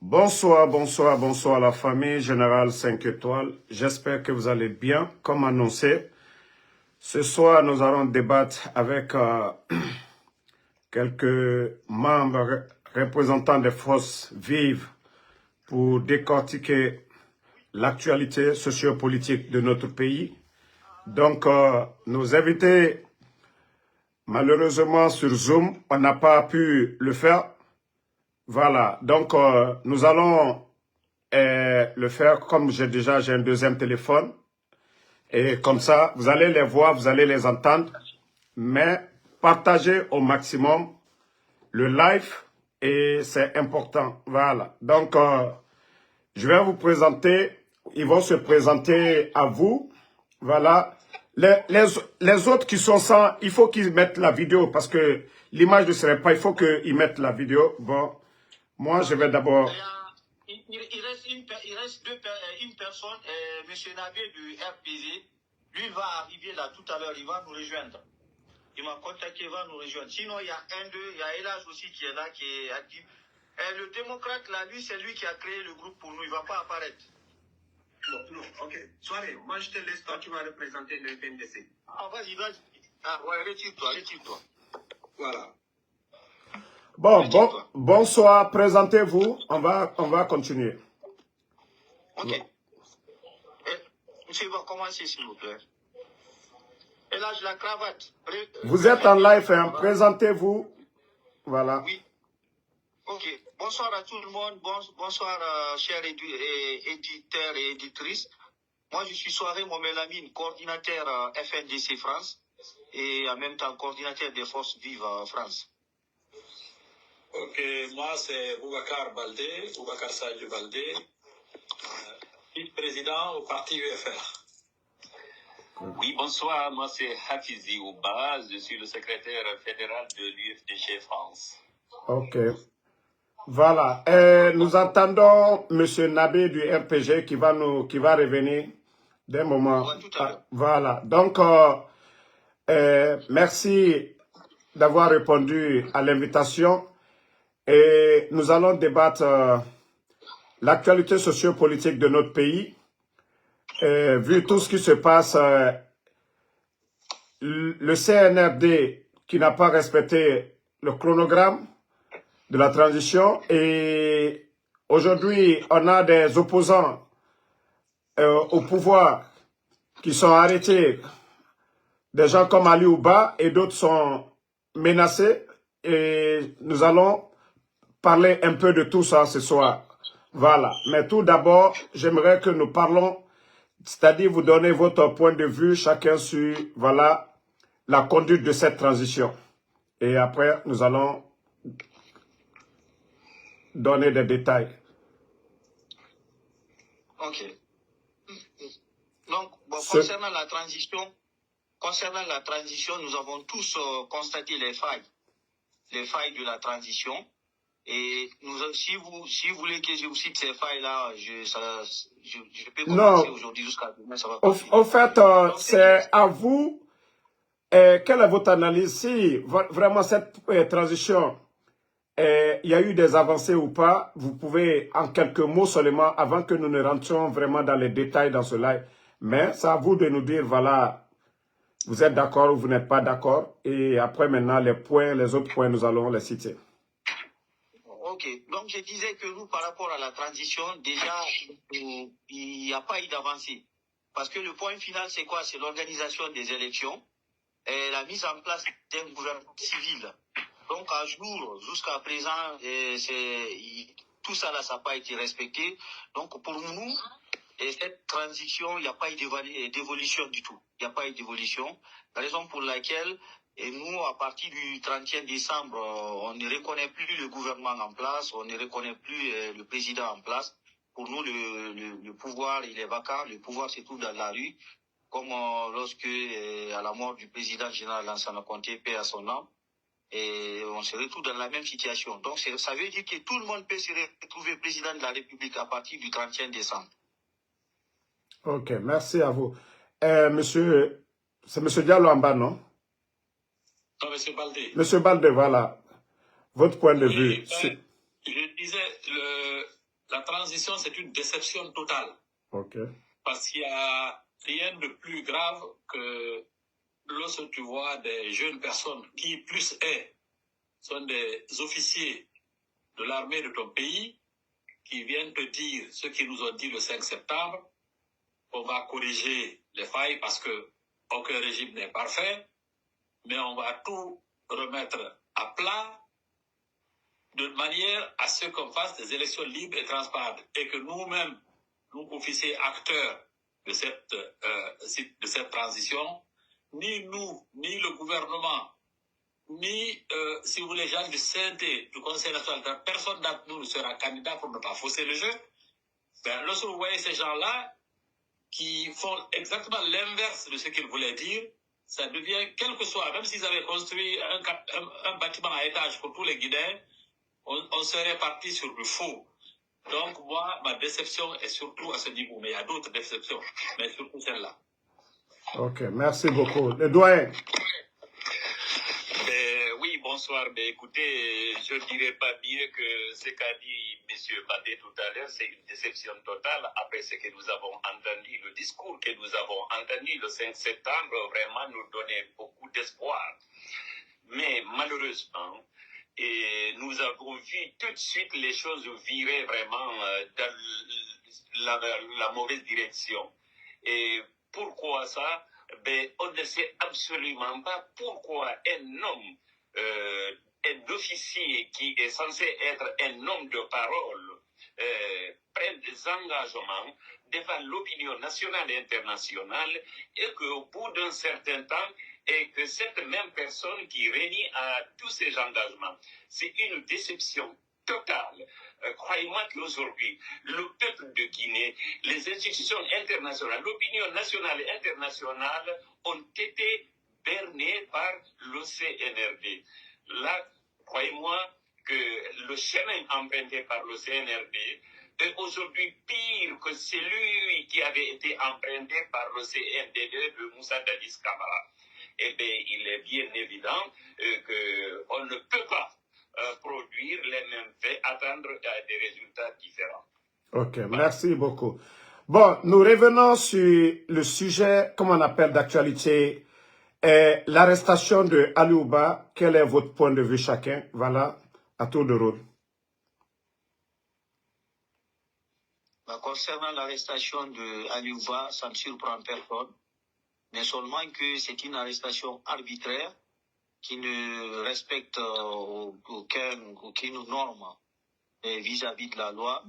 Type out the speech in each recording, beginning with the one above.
Bonsoir, bonsoir, bonsoir la famille Générale 5 étoiles. J'espère que vous allez bien, comme annoncé. Ce soir, nous allons débattre avec quelques membres représentants des forces vives pour décortiquer l'actualité sociopolitique de notre pays. Donc, nos invités, malheureusement sur Zoom, on n'a pas pu le faire. Voilà, donc nous allons le faire comme j'ai un deuxième téléphone. Et comme ça, vous allez les voir, vous allez les entendre. Mais partagez au maximum le live et c'est important. Voilà. Donc, je vais vous présenter. Ils vont se présenter à vous. Voilà. Les autres qui sont sans, il faut qu'ils mettent la vidéo parce que l'image ne serait pas, il faut qu'ils mettent la vidéo. Bon, moi, je vais d'abord... Il reste une personne, M. Nabé du RPG. Lui, il va arriver là tout à l'heure, il va nous rejoindre. Il m'a contacté, il va nous rejoindre. Sinon, il y a il y a Elas aussi qui est là, qui est actif. Le démocrate, là, lui, c'est lui qui a créé le groupe pour nous, il ne va pas apparaître. Non, ok. Soirée, moi je te laisse, toi, tu vas représenter le PNDC. Ah, vas-y, vas-y. Ah, ouais, retire-toi. Voilà. Bon, bonsoir, présentez-vous, on va continuer. Ok. Monsieur va commencer, s'il vous plaît. Et là, je la cravate. Vous êtes en live, hein, présentez-vous. Voilà. Oui. Ok. Bonsoir à tout le monde. Bonsoir, chers éditeurs et éditrices. Moi, je suis Soirée Momelamine, coordinateur FNDC France et en même temps coordinateur des forces vives France. Ok, moi c'est Boubacar Baldé, Boubacar Sadio Baldé, vice-président au parti UFR. Oui, bonsoir, moi c'est Hafizi Ouba, je suis le secrétaire fédéral de l'UFDG France. Ok. Voilà, nous attendons M. Nabé du RPG qui va revenir d'un moment. Voilà, donc merci d'avoir répondu à l'invitation et nous allons débattre l'actualité sociopolitique de notre pays. Vu tout ce qui se passe, le CNRD qui n'a pas respecté le chronogramme de la transition et aujourd'hui on a des opposants au pouvoir qui sont arrêtés, des gens comme Ali Ouba et d'autres sont menacés et nous allons parler un peu de tout ça ce soir. Voilà, mais tout d'abord j'aimerais que nous parlons, c'est-à-dire vous donner votre point de vue chacun sur voilà la conduite de cette transition et après nous allons donner des détails. Ok. Donc, bon, concernant la transition, nous avons tous constaté les failles de la transition. Et si vous voulez que je vous cite ces failles-là, je peux commencer aujourd'hui jusqu'à demain. Ça va au fait, c'est à vous. Quelle est votre analyse si vraiment cette transition il y a eu des avancées ou pas, vous pouvez en quelques mots seulement, avant que nous ne rentrions vraiment dans les détails dans ce live, mais c'est à vous de nous dire, voilà, vous êtes d'accord ou vous n'êtes pas d'accord, et après maintenant, les autres points, nous allons les citer. Ok, donc je disais que nous, par rapport à la transition, déjà, il n'y a pas eu d'avancée. Parce que le point final, c'est quoi? C'est l'organisation des élections et la mise en place d'un gouvernement civil. Donc, à jour, jusqu'à présent, tout ça, là, ça n'a pas été respecté. Donc, pour nous, cette transition, il n'y a pas eu d'évolution du tout. Il n'y a pas eu d'évolution. La raison pour laquelle, nous, à partir du 31 décembre, on ne reconnaît plus le gouvernement en place, on ne reconnaît plus le président en place. Pour nous, le pouvoir, il est vacant. Le pouvoir, c'est tout dans la rue. Comme lorsque, à la mort du président général Lansana Conté, paix à son nom, et on se retrouve dans la même situation. Donc, ça veut dire que tout le monde peut se retrouver président de la République à partir du 31 décembre. Ok, merci à vous. Monsieur, c'est Monsieur Diallo en bas, non? Non, Monsieur Baldé. Monsieur Baldé, voilà. Votre point de vue. Je disais, la transition, c'est une déception totale. Ok. Parce qu'il n'y a rien de plus grave que lorsque tu vois des jeunes personnes qui, plus sont des officiers de l'armée de ton pays, qui viennent te dire ce qu'ils nous ont dit le 5 septembre, on va corriger les failles parce que aucun régime n'est parfait, mais on va tout remettre à plat de manière à ce qu'on fasse des élections libres et transparentes et que nous-mêmes, nous officiers acteurs de cette transition, ni nous, ni le gouvernement, ni, si vous voulez, les gens du CNT, du Conseil national, personne d'entre nous ne sera candidat pour ne pas fausser le jeu. Ben, lorsque vous voyez ces gens-là qui font exactement l'inverse de ce qu'ils voulaient dire, ça devient, quel que soit, même s'ils avaient construit un bâtiment à étage pour tous les Guinéens, on serait parti sur le faux. Donc, moi, ma déception est surtout à ce niveau. Mais il y a d'autres déceptions, mais surtout celle-là. Ok, merci beaucoup. Le doyen. Oui, bonsoir. Mais écoutez, je ne dirais pas mieux que ce qu'a dit M. Badé tout à l'heure. C'est une déception totale après ce que nous avons entendu. Le discours que nous avons entendu le 5 septembre vraiment nous donnait beaucoup d'espoir. Mais malheureusement, et nous avons vu tout de suite les choses virer vraiment dans la mauvaise direction. Et pourquoi ça? Ben, on ne sait absolument pas pourquoi un homme, un officier qui est censé être un homme de parole, prenne des engagements devant l'opinion nationale et internationale et qu'au bout d'un certain temps, et que cette même personne qui renie à tous ces engagements, c'est une déception totale. Croyez-moi qu'aujourd'hui, le peuple de Guinée, les institutions internationales, l'opinion nationale et internationale ont été bernées par l'OCNRD. Là, croyez-moi que le chemin emprunté par le CNRD est aujourd'hui pire que celui qui avait été emprunté par le CNDD de Moussa Dadis Camara. Eh bien, il est bien évident qu'on ne peut pas produire les mêmes faits, attendre des résultats différents. Ok, merci beaucoup. Bon, nous revenons sur le sujet, comme on appelle d'actualité, l'arrestation de Ali Ouba. Quel est votre point de vue chacun? Voilà, à tour de rôle. Concernant l'arrestation de Ali Ouba, ça ne surprend personne, mais seulement que c'est une arrestation arbitraire qui ne respecte aucune norme vis-à-vis de la loi.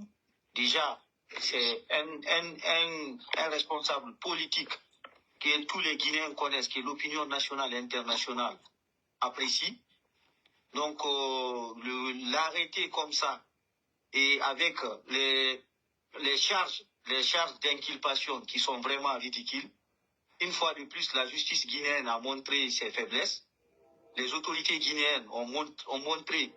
Déjà, c'est un responsable politique que tous les Guinéens connaissent, que l'opinion nationale et internationale apprécie. Donc, l'arrêter comme ça, et avec les charges d'inculpation qui sont vraiment ridicules. Une fois de plus, la justice guinéenne a montré ses faiblesses. Les autorités guinéennes ont montré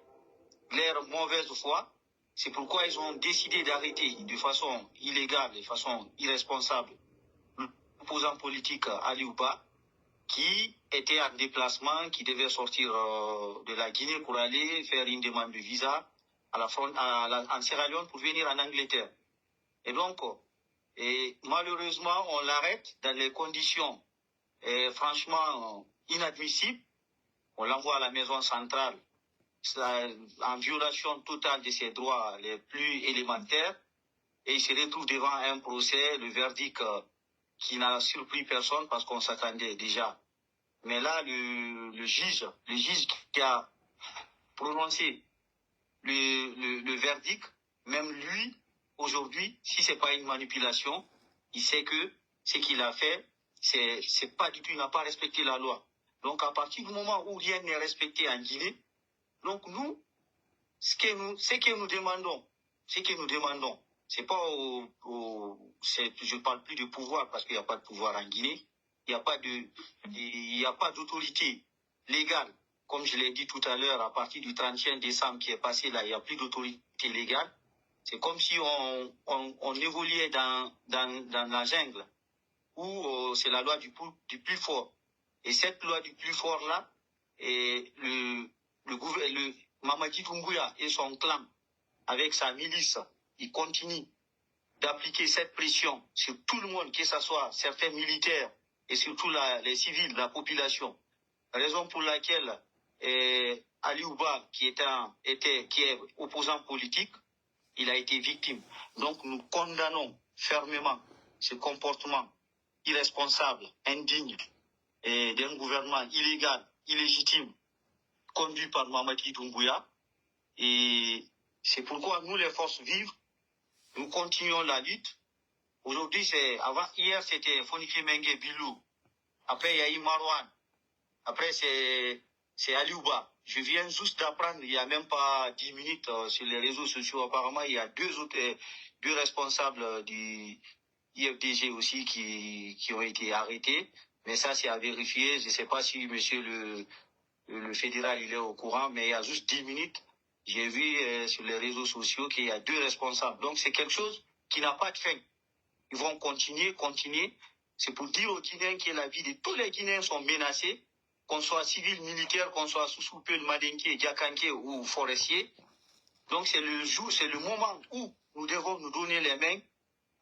leur mauvaise foi. C'est pourquoi ils ont décidé d'arrêter de façon illégale, de façon irresponsable, l'opposant politique Ali Ouba, qui était en déplacement, qui devait sortir de la Guinée pour aller faire une demande de visa en Sierra Leone pour venir en Angleterre. Et donc, malheureusement, on l'arrête dans les conditions franchement inadmissibles. On l'envoie à la maison centrale en violation totale de ses droits les plus élémentaires. Et il se retrouve devant un procès, le verdict qui n'a surpris personne parce qu'on s'attendait déjà. Mais là, le juge qui a prononcé le verdict, même lui, aujourd'hui, si c'est pas une manipulation, il sait que ce qu'il a fait, c'est pas du tout, il n'a pas respecté la loi. Donc, à partir du moment où rien n'est respecté en Guinée, donc nous, ce que nous demandons, c'est pas je parle plus de pouvoir parce qu'il n'y a pas de pouvoir en Guinée, il n'y a pas d'autorité légale. Comme je l'ai dit tout à l'heure, à partir du 31 décembre qui est passé là, il n'y a plus d'autorité légale. C'est comme si on évoluait dans la jungle, où c'est la loi du plus fort. Et cette loi du plus fort là, et le Mamadi Doumbouya et son clan, avec sa milice il continue d'appliquer cette pression sur tout le monde, que ce soit certains militaires et surtout les civils, la population. Raison pour laquelle Ali Ouba, qui est opposant politique, il a été victime. Donc nous condamnons fermement ce comportement irresponsable, indigne, d'un gouvernement illégal, illégitime, conduit par Mamadi Doumbouya. Et c'est pourquoi nous, les forces vives, nous continuons la lutte. Aujourd'hui, hier c'était Fonike Mengue Bilou. Après, il y a eu Marwan. Après, c'est Ali Ouba. Je viens juste d'apprendre, il n'y a même pas 10 minutes sur les réseaux sociaux. Apparemment, il y a deux responsables du IFDG aussi qui ont été arrêtés. Mais ça, c'est à vérifier. Je ne sais pas si monsieur le fédéral il est au courant, mais il y a juste 10 minutes, j'ai vu sur les réseaux sociaux qu'il y a 2 responsables. Donc, c'est quelque chose qui n'a pas de fin. Ils vont continuer. C'est pour dire aux Guinéens que la vie de tous les Guinéens sont menacés, qu'on soit civil, militaire, qu'on soit Sousoupel, Madenké, Diakanké ou forestier. Donc c'est le moment où nous devons nous donner les mains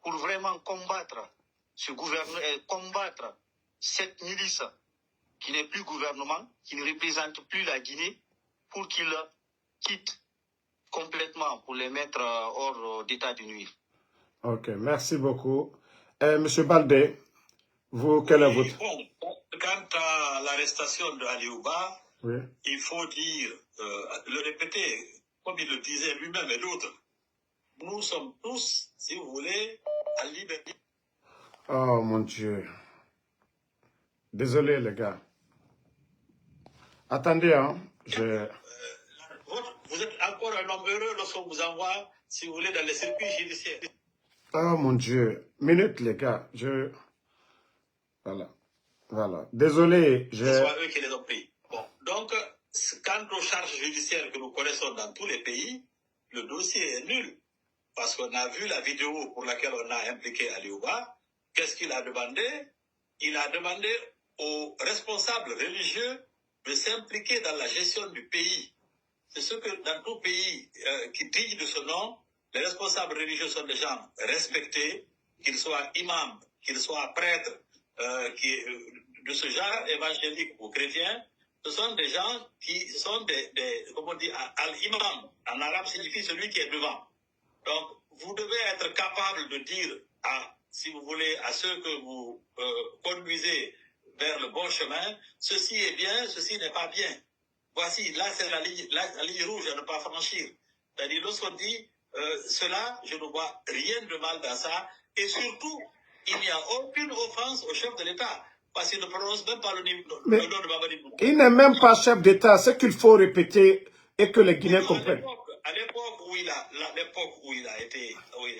pour vraiment combattre combattre cette milice qui n'est plus gouvernement, qui ne représente plus la Guinée, pour qu'il quitte complètement, pour les mettre hors d'état de nuire. Ok, merci beaucoup. Monsieur Baldé, vous, quel est votre... Bon, quant à l'arrestation de Ali Ouba, Oui. il faut dire, le répéter, comme il le disait lui-même et d'autres, nous sommes tous, si vous voulez, à liberté. Oh mon Dieu. Désolé les gars. Attendez, hein. Vous êtes encore un homme heureux lorsqu'on vous envoie, si vous voulez, dans les circuits judiciaires. Oh mon Dieu. Minute les gars. Voilà. Désolé. Ce soit eux qui les ont pris. Bon. Donc, quant aux charges judiciaires que nous connaissons dans tous les pays, le dossier est nul. Parce qu'on a vu la vidéo pour laquelle on a impliqué Ali Ouba. Qu'est-ce qu'il a demandé? Il a demandé aux responsables religieux de s'impliquer dans la gestion du pays. C'est ce que dans tout pays qui digne de ce nom, les responsables religieux sont des gens respectés, qu'ils soient imams, qu'ils soient prêtres, de ce genre évangélique ou chrétien. Ce sont des gens qui sont comment on dit, al-imam, en arabe signifie celui qui est devant. Donc, vous devez être capable de dire, si vous voulez, à ceux que vous conduisez vers le bon chemin, ceci est bien, ceci n'est pas bien. Voici, là c'est la ligne rouge à ne pas franchir. C'est-à-dire, lorsqu'on dit cela, je ne vois rien de mal dans ça. Et surtout, il n'y a aucune offense au chef de l'État. Parce qu'il ne prononce même pas le nom de Mamadi Doumbouya. Il n'est même pas chef d'État. Ce qu'il faut répéter et que les Guinéens comprennent. À l'époque où il a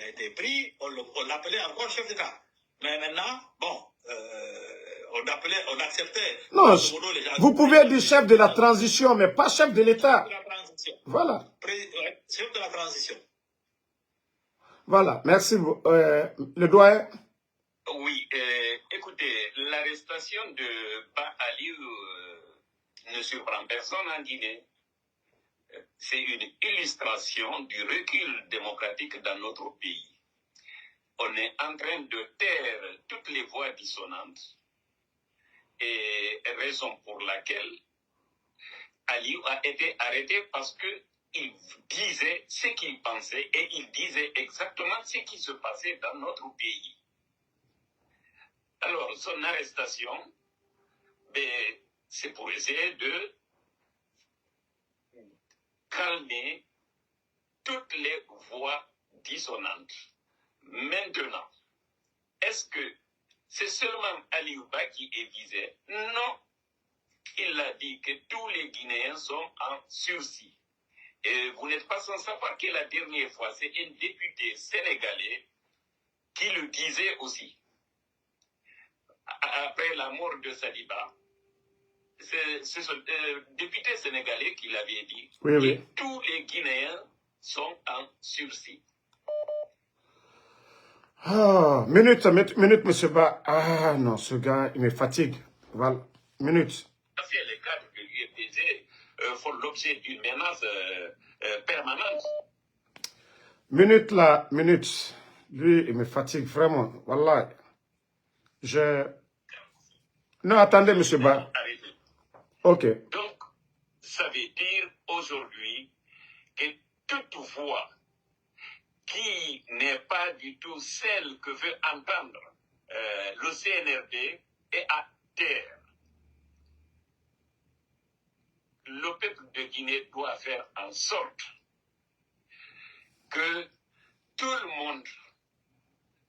été pris, on l'appelait encore chef d'État. Mais maintenant, bon, on acceptait. Non, vous pouvez dire chef de la transition, mais pas chef de l'État. Voilà. Chef de la transition. Voilà, merci. Le doyen. Oui, écoutez, l'arrestation de Ba Ali ne surprend personne en Guinée. C'est une illustration du recul démocratique dans notre pays. On est en train de taire toutes les voix dissonantes et raison pour laquelle Ali a été arrêté parce qu'il disait ce qu'il pensait et il disait exactement ce qui se passait dans notre pays. Alors, son arrestation, c'est pour essayer de calmer toutes les voix dissonantes. Maintenant, est-ce que c'est seulement Ali Ouba qui est visé? Non. Il a dit que tous les Guinéens sont en sursis. Et vous n'êtes pas sans savoir que la dernière fois, c'est un député sénégalais qui le disait aussi. Après la mort de Saliba, c'est ce député sénégalais qui l'avait dit, que tous les Guinéens sont en sursis. Ah, minute, monsieur Ba. Ah non, ce gars, il me fatigue. Voilà, minute. Les cadres de l'UFDG font l'objet d'une menace permanente. Minute là, minute. Lui, il me fatigue vraiment. Wallah. Non, attendez, monsieur Ba. Arrêtez. Ok. Donc, ça veut dire aujourd'hui que toute voix qui n'est pas du tout celle que veut entendre le CNRD est à terre. Le peuple de Guinée doit faire en sorte que tout le monde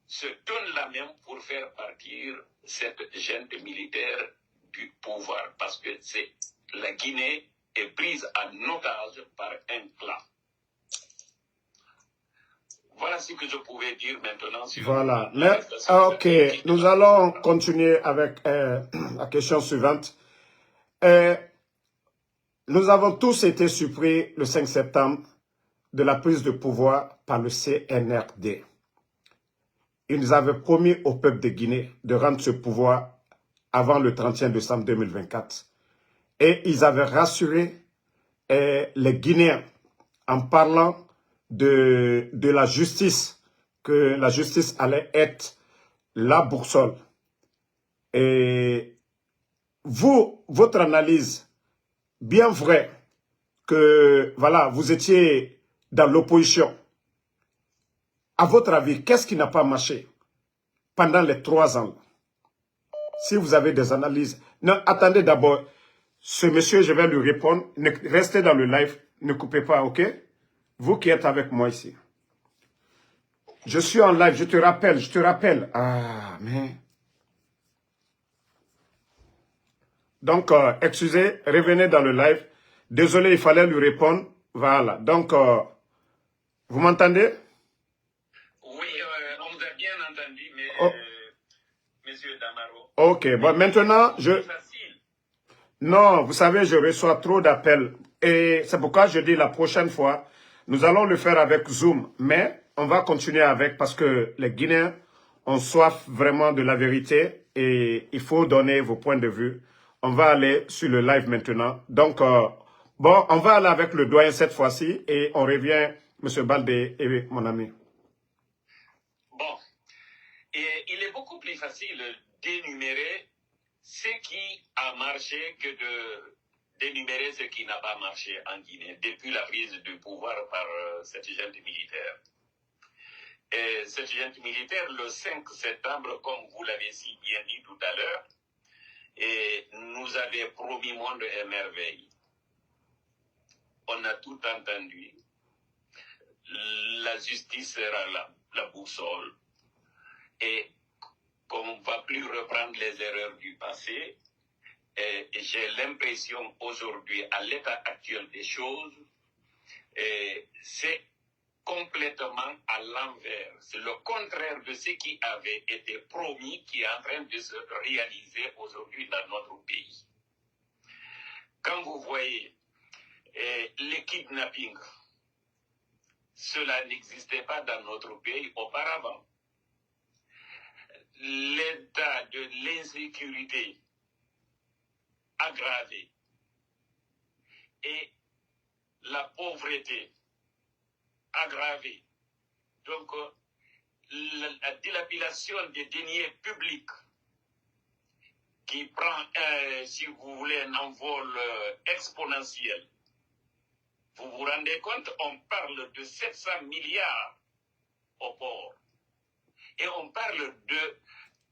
se donne la main pour faire partir cette junte militaire du pouvoir, parce que la Guinée est prise en otage par un clan. Voilà ce que je pouvais dire maintenant sur Voilà. l'arrestation. Ok, nous allons continuer avec la question suivante. Nous avons tous été surpris le 5 septembre de la prise de pouvoir par le CNRD. Ils nous avaient promis au peuple de Guinée de rendre ce pouvoir avant le 31 décembre 2024. Et ils avaient rassuré les Guinéens en parlant de la justice, que la justice allait être la boussole. Et vous, votre analyse, bien vrai que voilà, vous étiez dans l'opposition. À votre avis, qu'est-ce qui n'a pas marché pendant les 3 ans? Si vous avez des analyses. Non, attendez d'abord. Ce monsieur, je vais lui répondre. Restez dans le live. Ne coupez pas, ok? Vous qui êtes avec moi ici. Je suis en live, je te rappelle. Ah, mais... Donc, excusez, revenez dans le live. Désolé, il fallait lui répondre. Voilà. Donc, vous m'entendez? Oui, on vous a bien entendu, mais monsieur Damaro. Ok, bon, maintenant, Non, vous savez, je reçois trop d'appels. Et c'est pourquoi je dis la prochaine fois, nous allons le faire avec Zoom. Mais on va continuer avec parce que les Guinéens ont soif vraiment de la vérité et il faut donner vos points de vue. On va aller sur le live maintenant. Donc, bon, on va aller avec le doyen cette fois-ci et on revient, M. Baldé et mon ami. Bon, et il est beaucoup plus facile d'énumérer ce qui a marché que d'énumérer ce qui n'a pas marché en Guinée depuis la prise du pouvoir par cette junte militaire. Et cette junte militaire, le 5 septembre, comme vous l'avez si bien dit tout à l'heure, et nous avait promis monde et merveille. On a tout entendu. La justice sera la boussole. Et qu'on ne va plus reprendre les erreurs du passé, et j'ai l'impression aujourd'hui, à l'état actuel des choses, c'est complètement à l'envers. C'est le contraire de ce qui avait été promis qui est en train de se réaliser aujourd'hui dans notre pays. Quand vous voyez les kidnappings, cela n'existait pas dans notre pays auparavant. L'état de l'insécurité aggravé et la pauvreté aggravée. Donc, la dilapidation des deniers publics qui prend, si vous voulez, un envol exponentiel. Vous vous rendez compte, on parle de 700 milliards au port. Et on parle de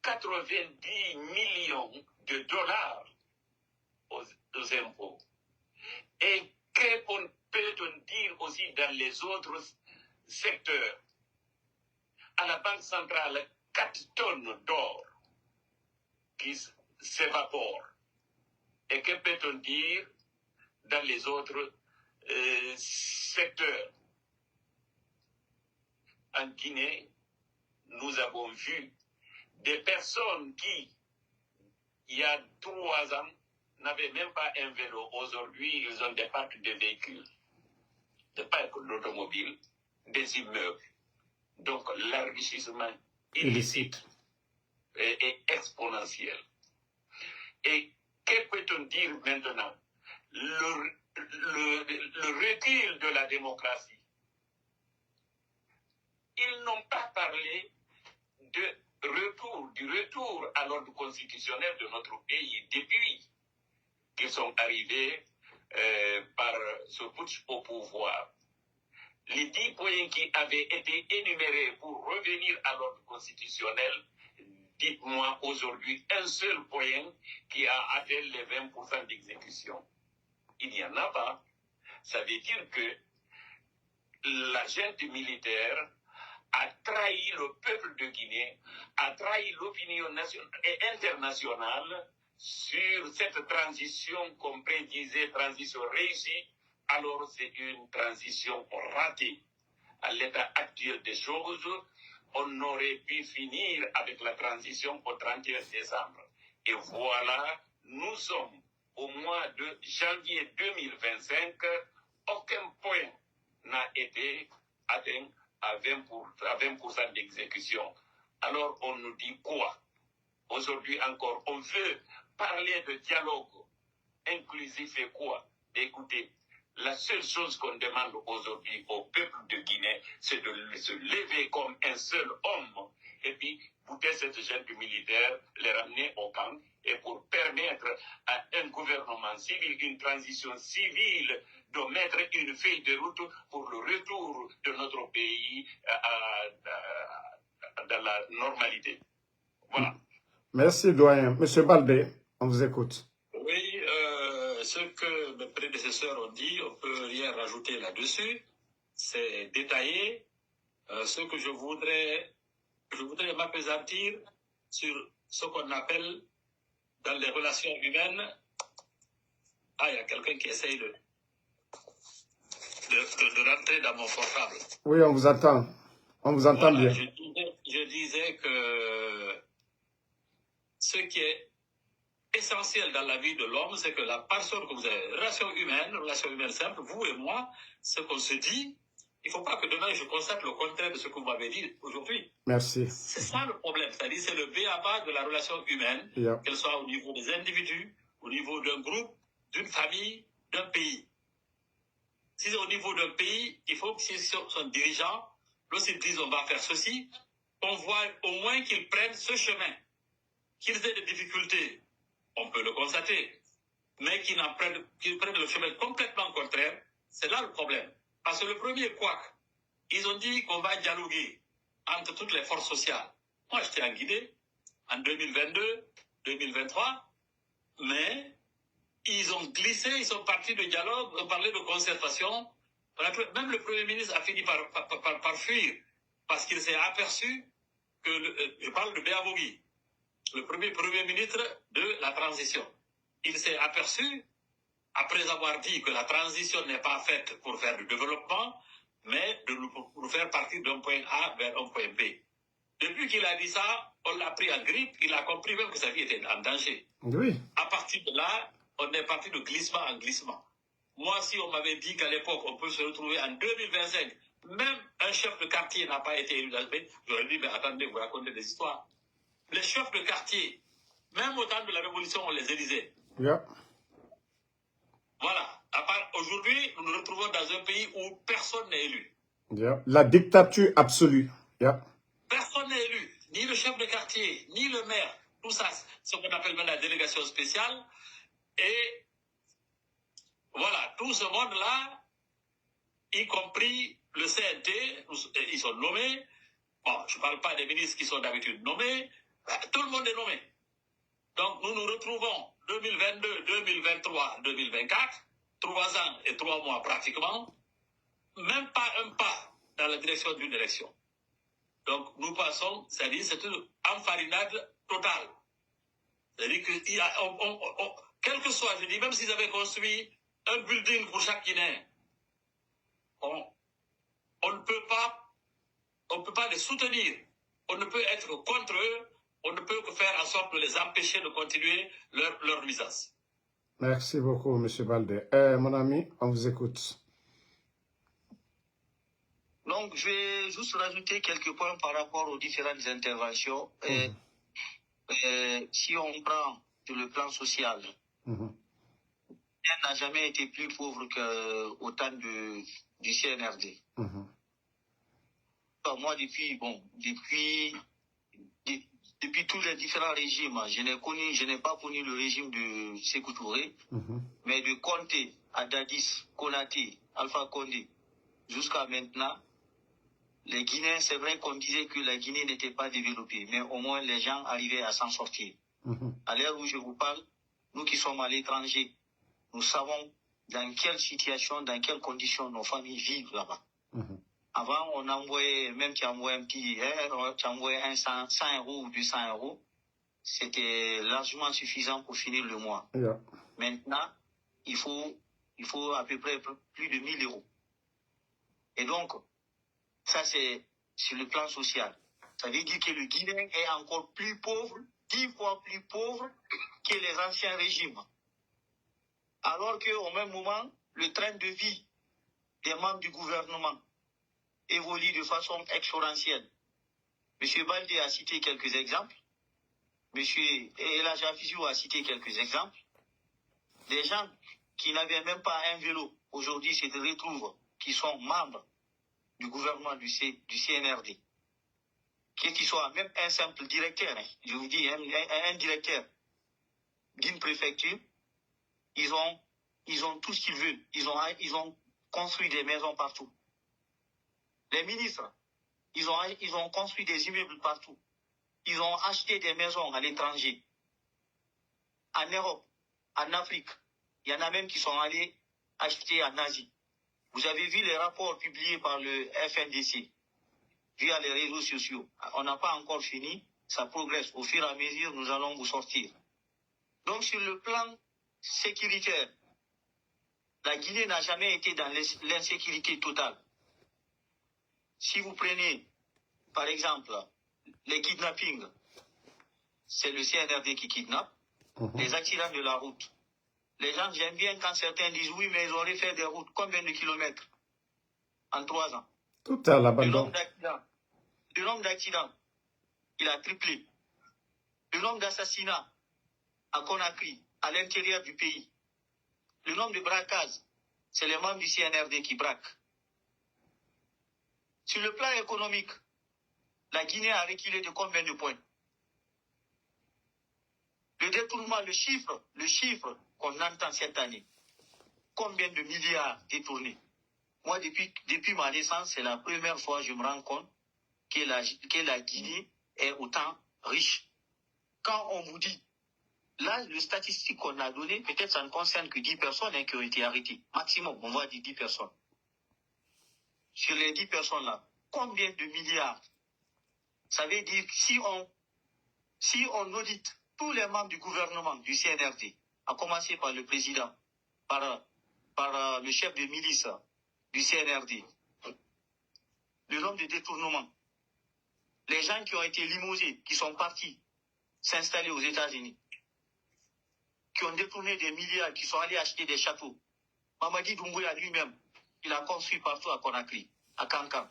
90 millions de dollars aux impôts. Et que peut-on dire aussi dans les autres secteurs? À la Banque centrale, 4 tonnes d'or qui s'évaporent. Et que peut-on dire dans les autres secteurs? En Guinée, nous avons vu des personnes qui, il y a 3 ans, n'avaient même pas un vélo. Aujourd'hui, ils ont des parcs de véhicules, des parcs d'automobiles, des immeubles. Donc, l'enrichissement illicite est exponentiel. Et que peut-on dire maintenant? Le recul de la démocratie. ils n'ont pas parlé du retour à l'ordre constitutionnel de notre pays depuis qu'ils sont arrivés par ce putsch au pouvoir. Les 10 points qui avaient été énumérés pour revenir à l'ordre constitutionnel, dites-moi aujourd'hui un seul point qui a atteint les 20% d'exécution. Il n'y en a pas. Ça veut dire que la junte militaire a trahi le peuple de Guinée, a trahi l'opinion nationale et internationale sur cette transition qu'on prédisait, transition réussie. Alors c'est une transition ratée. À l'état actuel des choses, on aurait pu finir avec la transition au 31 décembre. Et voilà, nous sommes au mois de janvier 2025, aucun point n'a été atteint à 20% d'exécution. Alors on nous dit quoi? Aujourd'hui encore, on veut parler de dialogue inclusif et quoi? Écoutez, la seule chose qu'on demande aujourd'hui au peuple de Guinée, c'est de se lever comme un seul homme et puis bouter cette junte militaire, les ramener au camp et pour permettre à un gouvernement civil, une transition civile, de mettre une feuille de route pour le retour de notre pays dans la normalité. Voilà. Merci, doyen. Monsieur Baldé, on vous écoute. Oui, ce que mes prédécesseurs ont dit, on ne peut rien rajouter là-dessus. C'est détaillé. Ce que je voudrais m'appesantir sur ce qu'on appelle dans les relations humaines. Ah, il y a quelqu'un qui essaye de rentrer dans mon portable. Oui, on vous entend. On vous entend Voilà, bien. je disais que ce qui est essentiel dans la vie de l'homme, c'est que la personne que vous avez, relation humaine simple, vous et moi, ce qu'on se dit, il ne faut pas que demain je constate le contraire de ce que vous m'avez dit aujourd'hui. Merci. C'est ça le problème, c'est-à-dire c'est le b.a.-ba de la relation humaine, qu'elle soit au niveau des individus, au niveau d'un groupe, d'une famille, d'un pays. Si c'est au niveau d'un pays, il faut que si son dirigeant, lorsqu'ils disent on va faire ceci, on voit au moins qu'ils prennent ce chemin. Qu'ils aient des difficultés, on peut le constater, mais qu'ils prennent le chemin complètement contraire, c'est là le problème. Parce que le premier couac, ils ont dit qu'on va dialoguer entre toutes les forces sociales. Moi, j'étais en Guinée en 2022, 2023, mais ils ont glissé, ils sont partis de dialogue, on parlait de concertation. Même le Premier ministre a fini par fuir, parce qu'il s'est aperçu que, je parle de Béabogui, le premier ministre de la transition. Il s'est aperçu, après avoir dit que la transition n'est pas faite pour faire du développement, mais pour faire partir d'un point A vers un point B. Depuis qu'il a dit ça, on l'a pris en grippe, il a compris même que sa vie était en danger. Oui. À partir de là, on est parti de glissement en glissement. Moi, si on m'avait dit qu'à l'époque, on peut se retrouver en 2025, même un chef de quartier n'a pas été élu dans ce pays, j'aurais dit, mais attendez, vous racontez des histoires. Les chefs de quartier, même au temps de la Révolution, on les élisait. Yeah. Voilà. À part aujourd'hui, nous nous retrouvons dans un pays où personne n'est élu. Yeah. La dictature absolue. Yeah. Personne n'est élu. Ni le chef de quartier, ni le maire. Tout ça, ce qu'on appelle maintenant la délégation spéciale. Et voilà, tout ce monde-là, y compris le CNT, ils sont nommés. Bon, je ne parle pas des ministres qui sont d'habitude nommés. Tout le monde est nommé. Donc, nous nous retrouvons 2022, 2023, 2024, 3 ans et 3 mois pratiquement, même pas un pas dans la direction d'une élection. Donc, nous passons, c'est-à-dire, c'est une enfarinade totale. C'est-à-dire que, quel que soit, je dis, même s'ils avaient construit un building pour chaque Guinéen, on ne peut pas les soutenir. On ne peut être contre eux. On ne peut que faire en sorte de les empêcher de continuer leur nuisance. Merci beaucoup, M. Baldé. Mon ami, on vous écoute. Donc, je vais juste rajouter quelques points par rapport aux différentes interventions. Si on prend sur le plan social, rien n'a jamais été plus pauvre qu'au temps du CNRD. moi, depuis tous les différents régimes, je n'ai pas connu le régime de Sékou Touré, mais de Conté à Dadis, Konaté, Alpha Condé, jusqu'à maintenant, les Guinéens, c'est vrai qu'on disait que la Guinée n'était pas développée, mais au moins les gens arrivaient à s'en sortir. À l'heure où je vous parle, nous qui sommes à l'étranger, nous savons dans quelle situation, dans quelles conditions nos familles vivent là-bas. Avant, on envoyait, même tu envoyais un petit, tu envoyais un 100 € ou 200 €, c'était largement suffisant pour finir le mois. Maintenant, il faut à peu près plus de 1000 €. Et donc, ça c'est sur le plan social. Ça veut dire que le Guinéen est encore plus pauvre, 10 fois plus pauvre que les anciens régimes. Alors qu'au même moment, le train de vie des membres du gouvernement évolue de façon exponentielle. M. Baldé a cité quelques exemples. M. Elhadji Afizou a cité quelques exemples. Des gens qui n'avaient même pas un vélo, aujourd'hui se retrouvent, qui sont membres du gouvernement du CNRD. Qui soit même un simple directeur, je vous dis, un directeur d'une préfecture, ils ont tout ce qu'ils veulent. Ils ont construit des maisons partout. Les ministres, ils ont construit des immeubles partout. Ils ont acheté des maisons à l'étranger. En Europe, en Afrique, il y en a même qui sont allés acheter en Asie. Vous avez vu les rapports publiés par le FNDC via les réseaux sociaux. On n'a pas encore fini, ça progresse. Au fur et à mesure, nous allons vous sortir. Donc sur le plan sécuritaire, la Guinée n'a jamais été dans l'insécurité totale. Si vous prenez, par exemple, les kidnappings, c'est le CNRD qui kidnappe, les accidents de la route. Les gens, j'aime bien quand certains disent oui, mais ils auraient fait des routes. Combien de kilomètres en 3 ans? Tout à l'abandon. Le nombre d'accidents, il a triplé. Le nombre d'assassinats à Conakry, à l'intérieur du pays. Le nombre de braquages, c'est les membres du CNRD qui braquent. Sur le plan économique, la Guinée a reculé de combien de points? Le détournement, le chiffre qu'on entend cette année, combien de milliards détournés? Moi, depuis ma naissance, c'est la première fois que je me rends compte que la Guinée est autant riche. Quand on vous dit, là, le statistique qu'on a donné, peut-être ça ne concerne que 10 personnes qui ont été arrêtées. Maximum, on va dire 10 personnes. Sur les 10 personnes-là, combien de milliards? Ça veut dire que si on audite tous les membres du gouvernement, du CNRD, à commencer par le président, par le chef de milice du CNRD, le nombre de détournements, les gens qui ont été limogés, qui sont partis s'installer aux États-Unis, qui ont détourné des milliards, qui sont allés acheter des châteaux. Mamadi Doumbouya lui-même, il a construit partout à Conakry, à Kankan.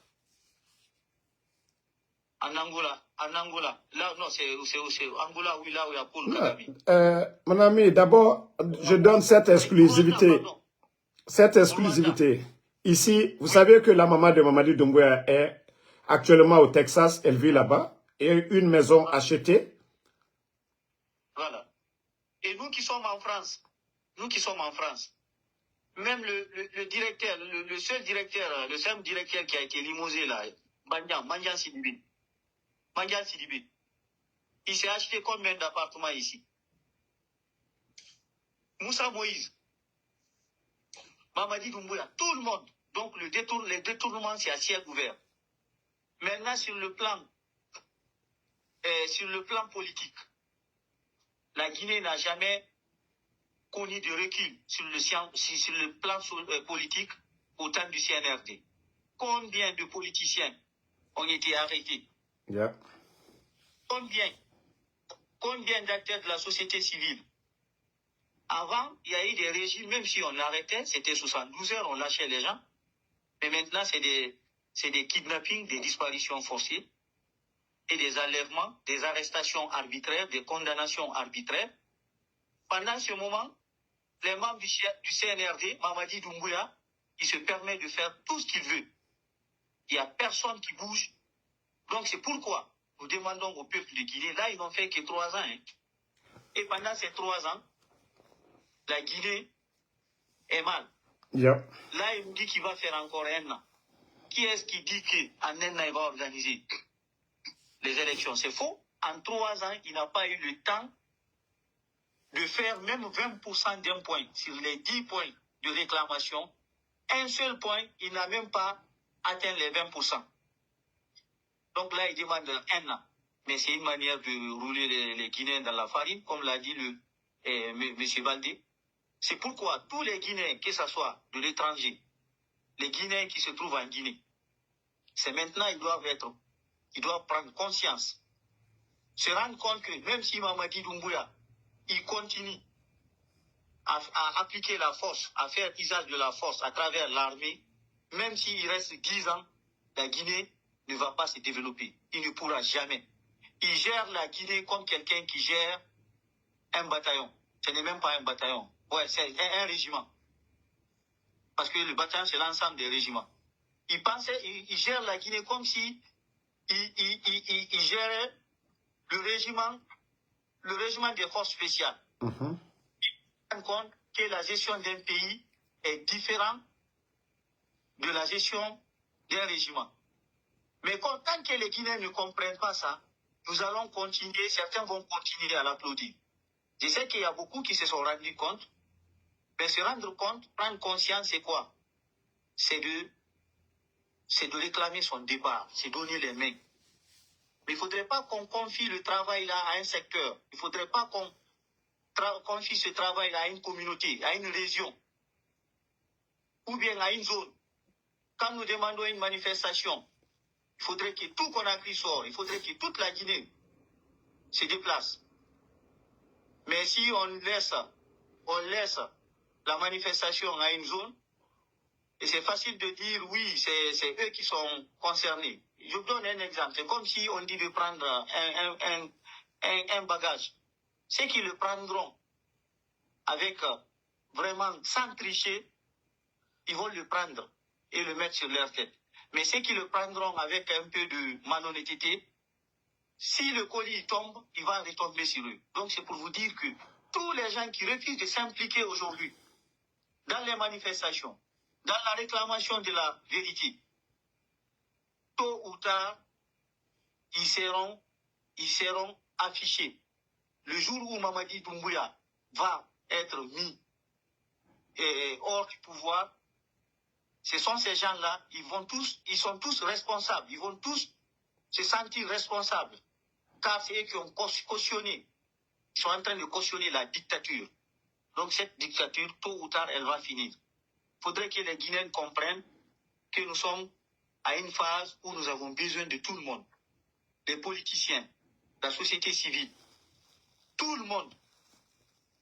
En Angola, là, non, c'est Angola, oui, là où il y a Paul Kagame. Mon ami, d'abord, je donne cette exclusivité. Cette exclusivité. Ici, vous savez que la maman de Mamadi Doumbouya est actuellement au Texas, elle vit là-bas, et une maison achetée. Voilà. Et nous qui sommes en France, même le directeur, le seul directeur qui a été limogé là, Mandian Sidibé, il s'est acheté combien d'appartements ici? Moussa Moïse, Mamadi Doumbouya, tout le monde. Donc les détournements, c'est à ciel ouvert. Maintenant, sur le plan politique, la Guinée n'a jamais connu de recul sur le plan politique au temps du CNRD. Combien de politiciens ont été arrêtés? Yeah. Combien d'acteurs de la société civile? Avant, il y a eu des régimes, même si on l'arrêtait, c'était 72 heures, on lâchait les gens. Mais maintenant, c'est des kidnappings, des disparitions forcées et des enlèvements, des arrestations arbitraires, des condamnations arbitraires. Pendant ce moment, les membres du CNRD, Mamadi Doumbouya, il se permet de faire tout ce qu'il veut. Il n'y a personne qui bouge Donc c'est pourquoi nous demandons au peuple de Guinée, là ils n'ont fait que 3 ans. Hein. Et pendant ces 3 ans, la Guinée est mal. Yeah. Là il nous dit qu'il va faire encore 1 an. Qui est-ce qui dit qu'en 1 an il va organiser les élections? C'est faux. En 3 ans, il n'a pas eu le temps de faire même 20% d'un point. Sur les 10 points de réclamation, un seul point, il n'a même pas atteint les 20%. Donc là, il demande 1 an. Mais c'est une manière de rouler les Guinéens dans la farine, comme l'a dit M. Baldé. C'est pourquoi tous les Guinéens, que ce soit de l'étranger, les Guinéens qui se trouvent en Guinée, c'est maintenant ils doivent prendre conscience, se rendre compte que même si Mamadi Doumbouya, il continue à appliquer la force, à faire usage de la force à travers l'armée, même s'il reste 10 ans, la Guinée ne va pas se développer. Il ne pourra jamais. Il gère la Guinée comme quelqu'un qui gère un bataillon. Ce n'est même pas un bataillon. Ouais, c'est un régiment. Parce que le bataillon, c'est l'ensemble des régiments. Il gère la Guinée comme si il gérait le régiment des forces spéciales. Il se rend compte que la gestion d'un pays est différente de la gestion d'un régiment. Mais tant que les Guinéens ne comprennent pas ça, nous allons continuer, certains vont continuer à l'applaudir. Je sais qu'il y a beaucoup qui se sont rendus compte, mais se rendre compte, prendre conscience, c'est quoi? C'est de réclamer son départ, c'est donner les mains. Mais il ne faudrait pas qu'on confie le travail là à un secteur. Il ne faudrait pas qu'on confie ce travail là à une communauté, à une région, ou bien à une zone. Quand nous demandons une manifestation, il faudrait que tout Conakry sorte, il faudrait que toute la Guinée se déplace. Mais si on laisse la manifestation à une zone, et c'est facile de dire oui, c'est eux qui sont concernés. Je vous donne un exemple. C'est comme si on dit de prendre un bagage. Ceux qui le prendront avec vraiment sans tricher, ils vont le prendre et le mettre sur leur tête. Mais ceux qui le prendront avec un peu de malhonnêteté, si le colis tombe, il va retomber sur eux. Donc c'est pour vous dire que tous les gens qui refusent de s'impliquer aujourd'hui dans les manifestations, dans la réclamation de la vérité, tôt ou tard, ils seront affichés. Le jour où Mamadi Doumbouya va être mis hors du pouvoir, ce sont ces gens-là, ils sont tous responsables, ils vont tous se sentir responsables, car c'est eux qui ont cautionné, ils sont en train de cautionner la dictature. Donc cette dictature, tôt ou tard, elle va finir. Il faudrait que les Guinéens comprennent que nous sommes à une phase où nous avons besoin de tout le monde. Les politiciens, la société civile, tout le monde.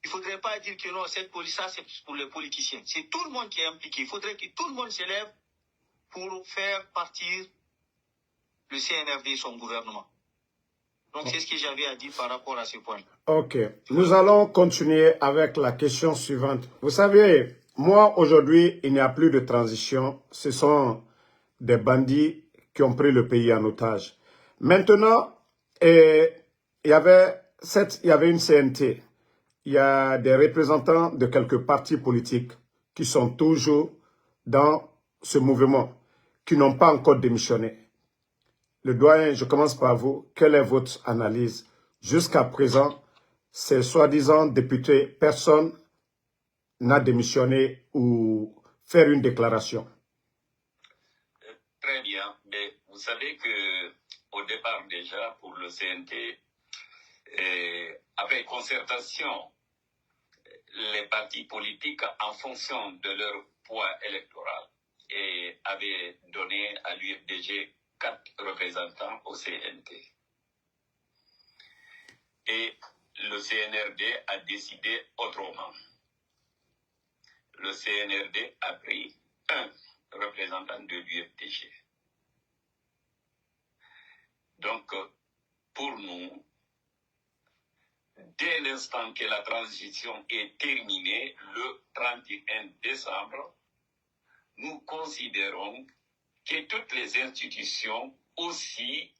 Il ne faudrait pas dire que non, cette police, ça c'est pour les politiciens. C'est tout le monde qui est impliqué. Il faudrait que tout le monde s'élève pour faire partir le CNRD et son gouvernement. Donc c'est ce que j'avais à dire par rapport à ce point. Ok. Nous allons continuer avec la question suivante. Vous savez, moi aujourd'hui, il n'y a plus de transition. Ce sont des bandits qui ont pris le pays en otage. Maintenant, il y avait une CNT. Il y a des représentants de quelques partis politiques qui sont toujours dans ce mouvement, qui n'ont pas encore démissionné. Le doyen, je commence par vous. Quelle est votre analyse? Jusqu'à présent, ces soi-disant députés, personne n'a démissionné ou faire une déclaration. Très bien, mais vous savez que au départ déjà pour le CNT, avec concertation, les partis politiques en fonction de leur poids électoral avaient donné à l'UFDG 4 représentants au CNT. Et le CNRD a décidé autrement. Le CNRD a pris un représentant de l'UFDG. Donc, pour nous, dès l'instant que la transition est terminée, le 31 décembre, nous considérons que toutes les institutions, aussi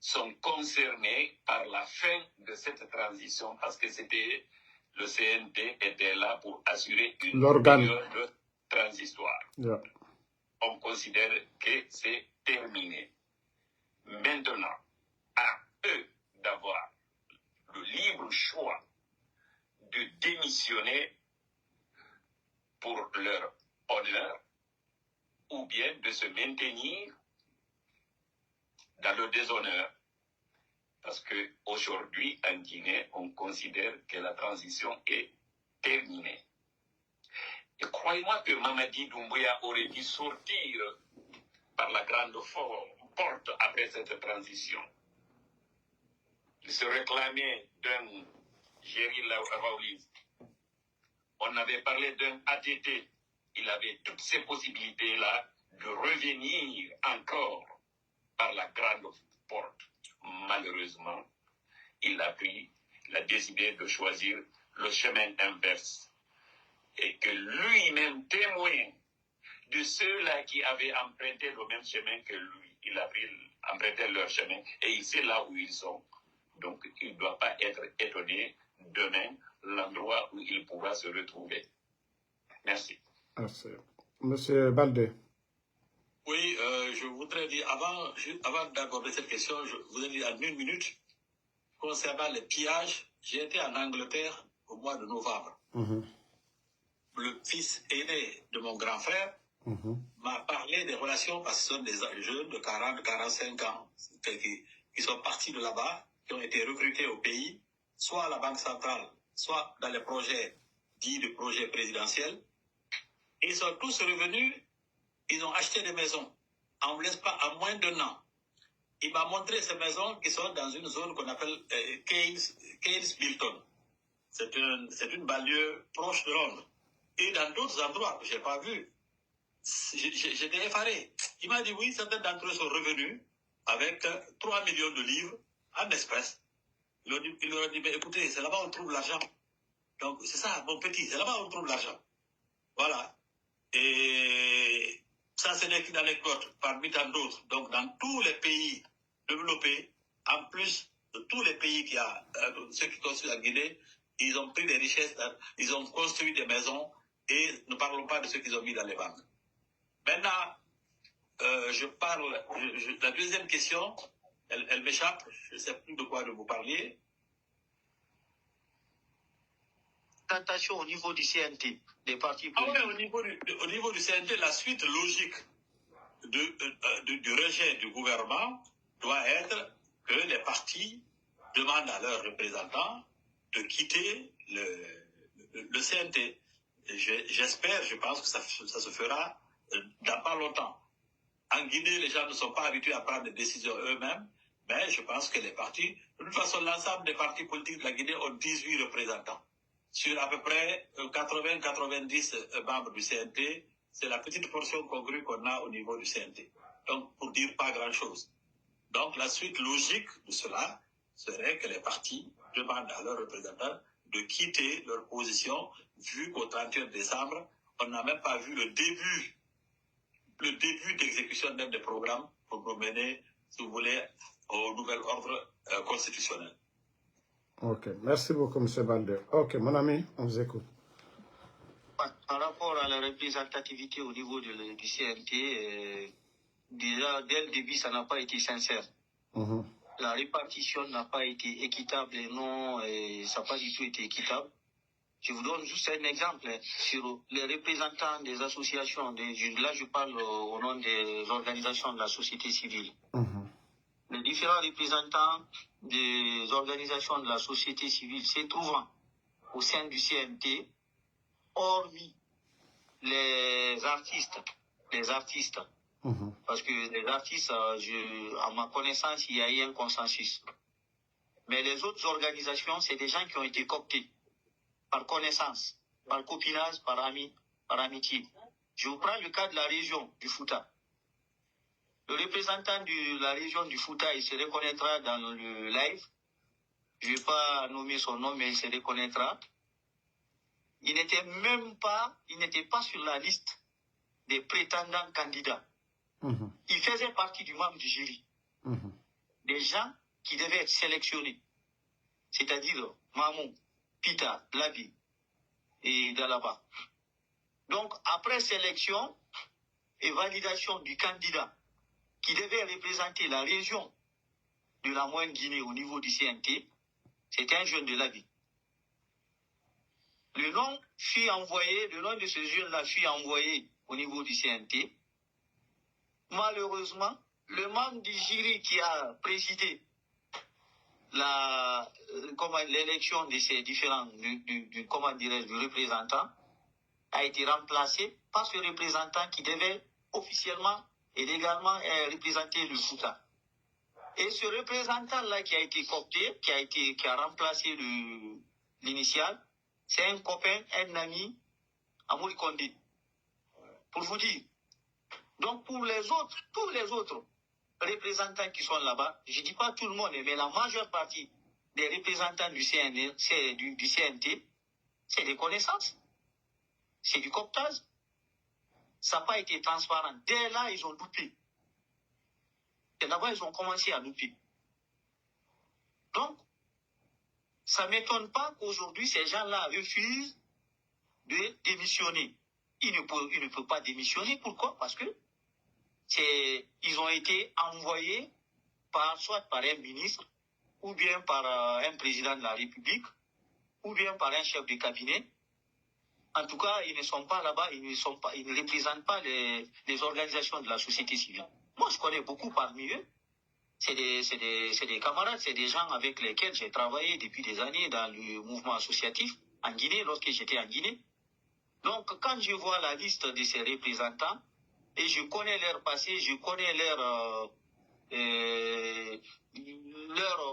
sont concernés par la fin de cette transition parce que c'était le CNT était là pour assurer une période de transitoire. Yeah. On considère que c'est terminé. Maintenant, à eux d'avoir le libre choix de démissionner pour leur honneur ou bien de se maintenir dans le déshonneur. Parce qu'aujourd'hui, en Guinée, on considère que la transition est terminée. Et croyez-moi que Mamadi Doumbouya aurait dû sortir par la grande porte après cette transition. Il se réclamait d'un Jerry Rawlings. On avait parlé d'un ATT. Il avait toutes ces possibilités-là de revenir encore par la grande porte. Malheureusement, il a décidé de choisir le chemin inverse. Et que lui-même, témoin de ceux-là qui avaient emprunté le même chemin que lui, il a emprunté leur chemin et il sait là où ils sont. Donc, il ne doit pas être étonné demain l'endroit où il pourra se retrouver. Merci. Merci. Monsieur Baldé. Oui, je voudrais dire, avant d'aborder cette question, je voudrais dire en 1 minute, concernant les pillages, j'ai été en Angleterre au mois de novembre. Le fils aîné de mon grand frère m'a parlé des relations, parce que ce sont des jeunes de 40, 45 ans qui sont partis de là-bas, qui ont été recrutés au pays, soit à la Banque centrale, soit dans les projets dits de projets présidentiels. Ils sont tous revenus, ils ont acheté des maisons en moins d'1 an. Il m'a montré ces maisons qui sont dans une zone qu'on appelle Keynes-Bilton. C'est une banlieue proche de Londres. Et dans d'autres endroits que je n'ai pas vus, j'étais effaré. Il m'a dit oui, certains d'entre eux sont revenus avec 3 millions de livres en espèces. Il leur a dit, mais écoutez, c'est là-bas où on trouve l'argent. Donc c'est ça, mon petit, c'est là-bas où on trouve l'argent. Voilà. Et ça, c'est une anecdote parmi tant d'autres. Donc dans tous les pays développés, en plus de tous les pays ceux qui construisent la Guinée, ils ont pris des richesses, ils ont construit des maisons et ne parlons pas de ceux qu'ils ont mis dans les banques. Maintenant, la deuxième question, elle m'échappe, je ne sais plus de quoi vous parliez. Tentation au niveau du CNT, des partis politiques. Ah oui, au niveau du CNT, la suite logique du rejet du gouvernement doit être que les partis demandent à leurs représentants de quitter le CNT. J'espère, je pense que ça se fera dans pas longtemps. En Guinée, les gens ne sont pas habitués à prendre des décisions eux-mêmes, mais je pense que les partis, de toute façon, l'ensemble des partis politiques de la Guinée ont 18 représentants. Sur à peu près 80-90 membres du CNT, c'est la petite portion congrue qu'on a au niveau du CNT. Donc, pour dire pas grand-chose. Donc, la suite logique de cela serait que les partis demandent à leurs représentants de quitter leur position, vu qu'au 31 décembre, on n'a même pas vu le début d'exécution même des programmes pour mener, si vous voulez, au nouvel ordre constitutionnel. Ok, merci beaucoup, M. Baldé. Ok, mon ami, on vous écoute. Par rapport à la représentativité au niveau du CNT, déjà, dès le début, ça n'a pas été sincère. La répartition n'a pas été équitable et non, ça n'a pas du tout été équitable. Je vous donne juste un exemple sur les représentants des associations. Là, je parle au nom des organisations de la société civile. Les différents représentants des organisations de la société civile se trouvant au sein du CNT, hormis les artistes. Parce que les artistes, à ma connaissance, il y a eu un consensus. Mais les autres organisations, c'est des gens qui ont été cooptés par connaissance, par copinage, par amitié. Je vous prends le cas de la région du Fouta. Le représentant de la région du Fouta, il se reconnaîtra dans le live. Je ne vais pas nommer son nom, mais il se reconnaîtra. Il n'était pas sur la liste des prétendants candidats. Il faisait partie du membre du jury. des gens qui devaient être sélectionnés, c'est-à-dire Mamou, Pita, Labi et Dalaba. Donc, après sélection et validation du candidat qui devait représenter la région de la Moyenne-Guinée au niveau du CNT, c'était un jeune de Labi. Le nom de ce jeune-là fut envoyé au niveau du CNT. Malheureusement, le membre du jury qui a présidé l'élection de ces différents du représentant a été remplacé par ce représentant qui devait officiellement et légalement représenter le Fouta. Et ce représentant-là qui a été coopté, qui a remplacé l'initial, c'est un copain, un ami, Amouri Kondé. Pour vous dire. Donc pour tous les autres représentants qui sont là-bas, je ne dis pas tout le monde, mais la majeure partie des représentants du CNT, c'est des connaissances. C'est du cooptage. Ça n'a pas été transparent. Dès là, ils ont loupé. Et d'abord, ils ont commencé à louper. Donc, ça ne m'étonne pas qu'aujourd'hui, ces gens-là refusent de démissionner. Ils ne peuvent pas démissionner. Pourquoi? Parce que ils ont été envoyés soit par un ministre, ou bien par un président de la République, ou bien par un chef de cabinet. En tout cas, ils ne sont pas là-bas, ils ne représentent pas les organisations de la société civile. Moi, je connais beaucoup parmi eux. C'est des camarades, c'est des gens avec lesquels j'ai travaillé depuis des années dans le mouvement associatif en Guinée, lorsque j'étais en Guinée. Donc, quand je vois la liste de ces représentants, et je connais leur passé, je connais leur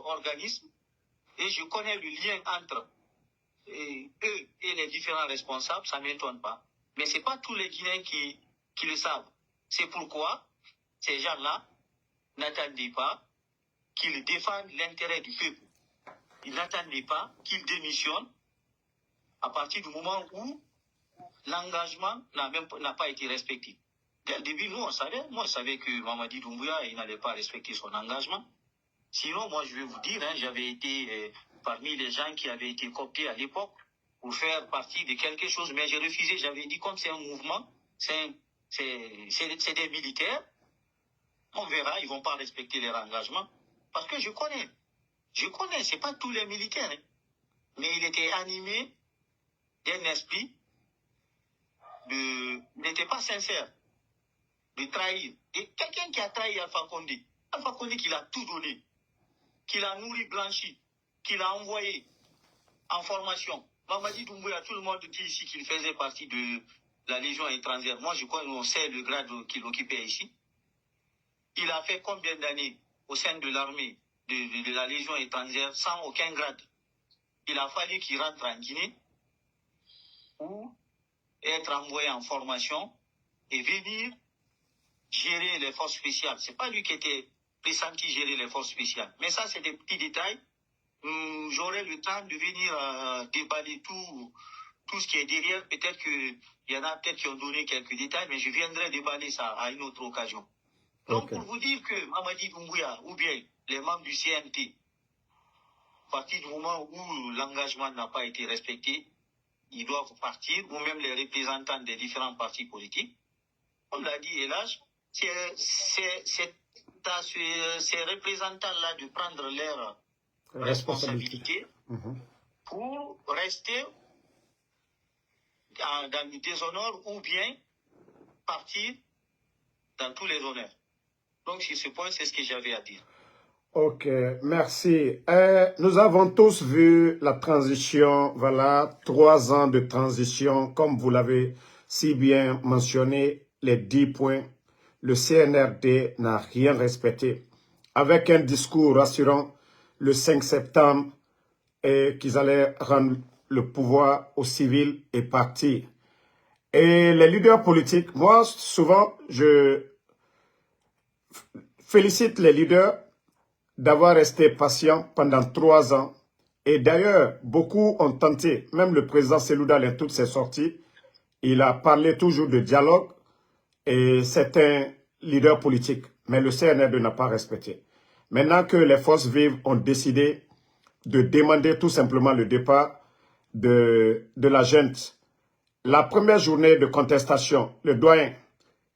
organisme, et je connais le lien entre eux et les différents responsables, ça ne m'étonne pas. Mais ce n'est pas tous les Guinéens qui le savent. C'est pourquoi ces gens-là n'attendaient pas qu'ils défendent l'intérêt du peuple. Ils n'attendaient pas qu'ils démissionnent à partir du moment où l'engagement n'a pas été respecté. Dès le début, nous, moi, je savais que Mamadi Doumbouya, il n'allait pas respecter son engagement. Sinon, moi, je vais vous dire, j'avais été parmi les gens qui avaient été cooptés à l'époque pour faire partie de quelque chose, mais j'ai refusé. J'avais dit, comme c'est un mouvement, c'est des militaires, on verra, ils ne vont pas respecter leur engagement. Parce que je connais, ce n'est pas tous les militaires, mais il était animé d'un esprit il n'était pas sincère de trahir. Et quelqu'un qui a trahi Alpha Condé qui l'a tout donné, qui l'a nourri, blanchi, qui l'a envoyé en formation. Mamadi Doumbouya, tout le monde dit ici qu'il faisait partie de la Légion étrangère. Moi, je crois qu'on sait le grade qu'il occupait ici. Il a fait combien d'années au sein de l'armée de la Légion étrangère sans aucun grade? Il a fallu qu'il rentre en Guinée pour être envoyé en formation et venir gérer les forces spéciales. Ce n'est pas lui qui était pressenti gérer les forces spéciales. Mais ça, c'est des petits détails. J'aurai le temps de venir déballer tout ce qui est derrière. Peut-être qu'il y en a qui ont donné quelques détails, mais je viendrai déballer ça à une autre occasion. Donc, pour vous dire que Mamadi Doumbouya, ou bien les membres du CNT, à partir du moment où l'engagement n'a pas été respecté, ils doivent partir, ou même les représentants des différents partis politiques. Comme l'a dit Elage, c'est à ces représentants-là de prendre leurs responsabilités pour rester dans le déshonneur ou bien partir dans tous les honneurs. Donc, sur ce point, c'est ce que j'avais à dire. Ok, merci. Nous avons tous vu la transition, voilà, 3 ans de transition, comme vous l'avez si bien mentionné, les 10 points. Le CNRD n'a rien respecté. Avec un discours rassurant, le 5 septembre, qu'ils allaient rendre le pouvoir aux civils et partir. Et les leaders politiques, moi, souvent, je félicite les leaders d'avoir resté patient pendant 3 ans. Et d'ailleurs, beaucoup ont tenté, même le président Selouda dans toutes ses sorties, il a parlé toujours de dialogue et c'est un leader politique. Mais le CNRD n'a pas respecté. Maintenant que les forces vives ont décidé de demander tout simplement le départ de la junte, la première journée de contestation, le doyen,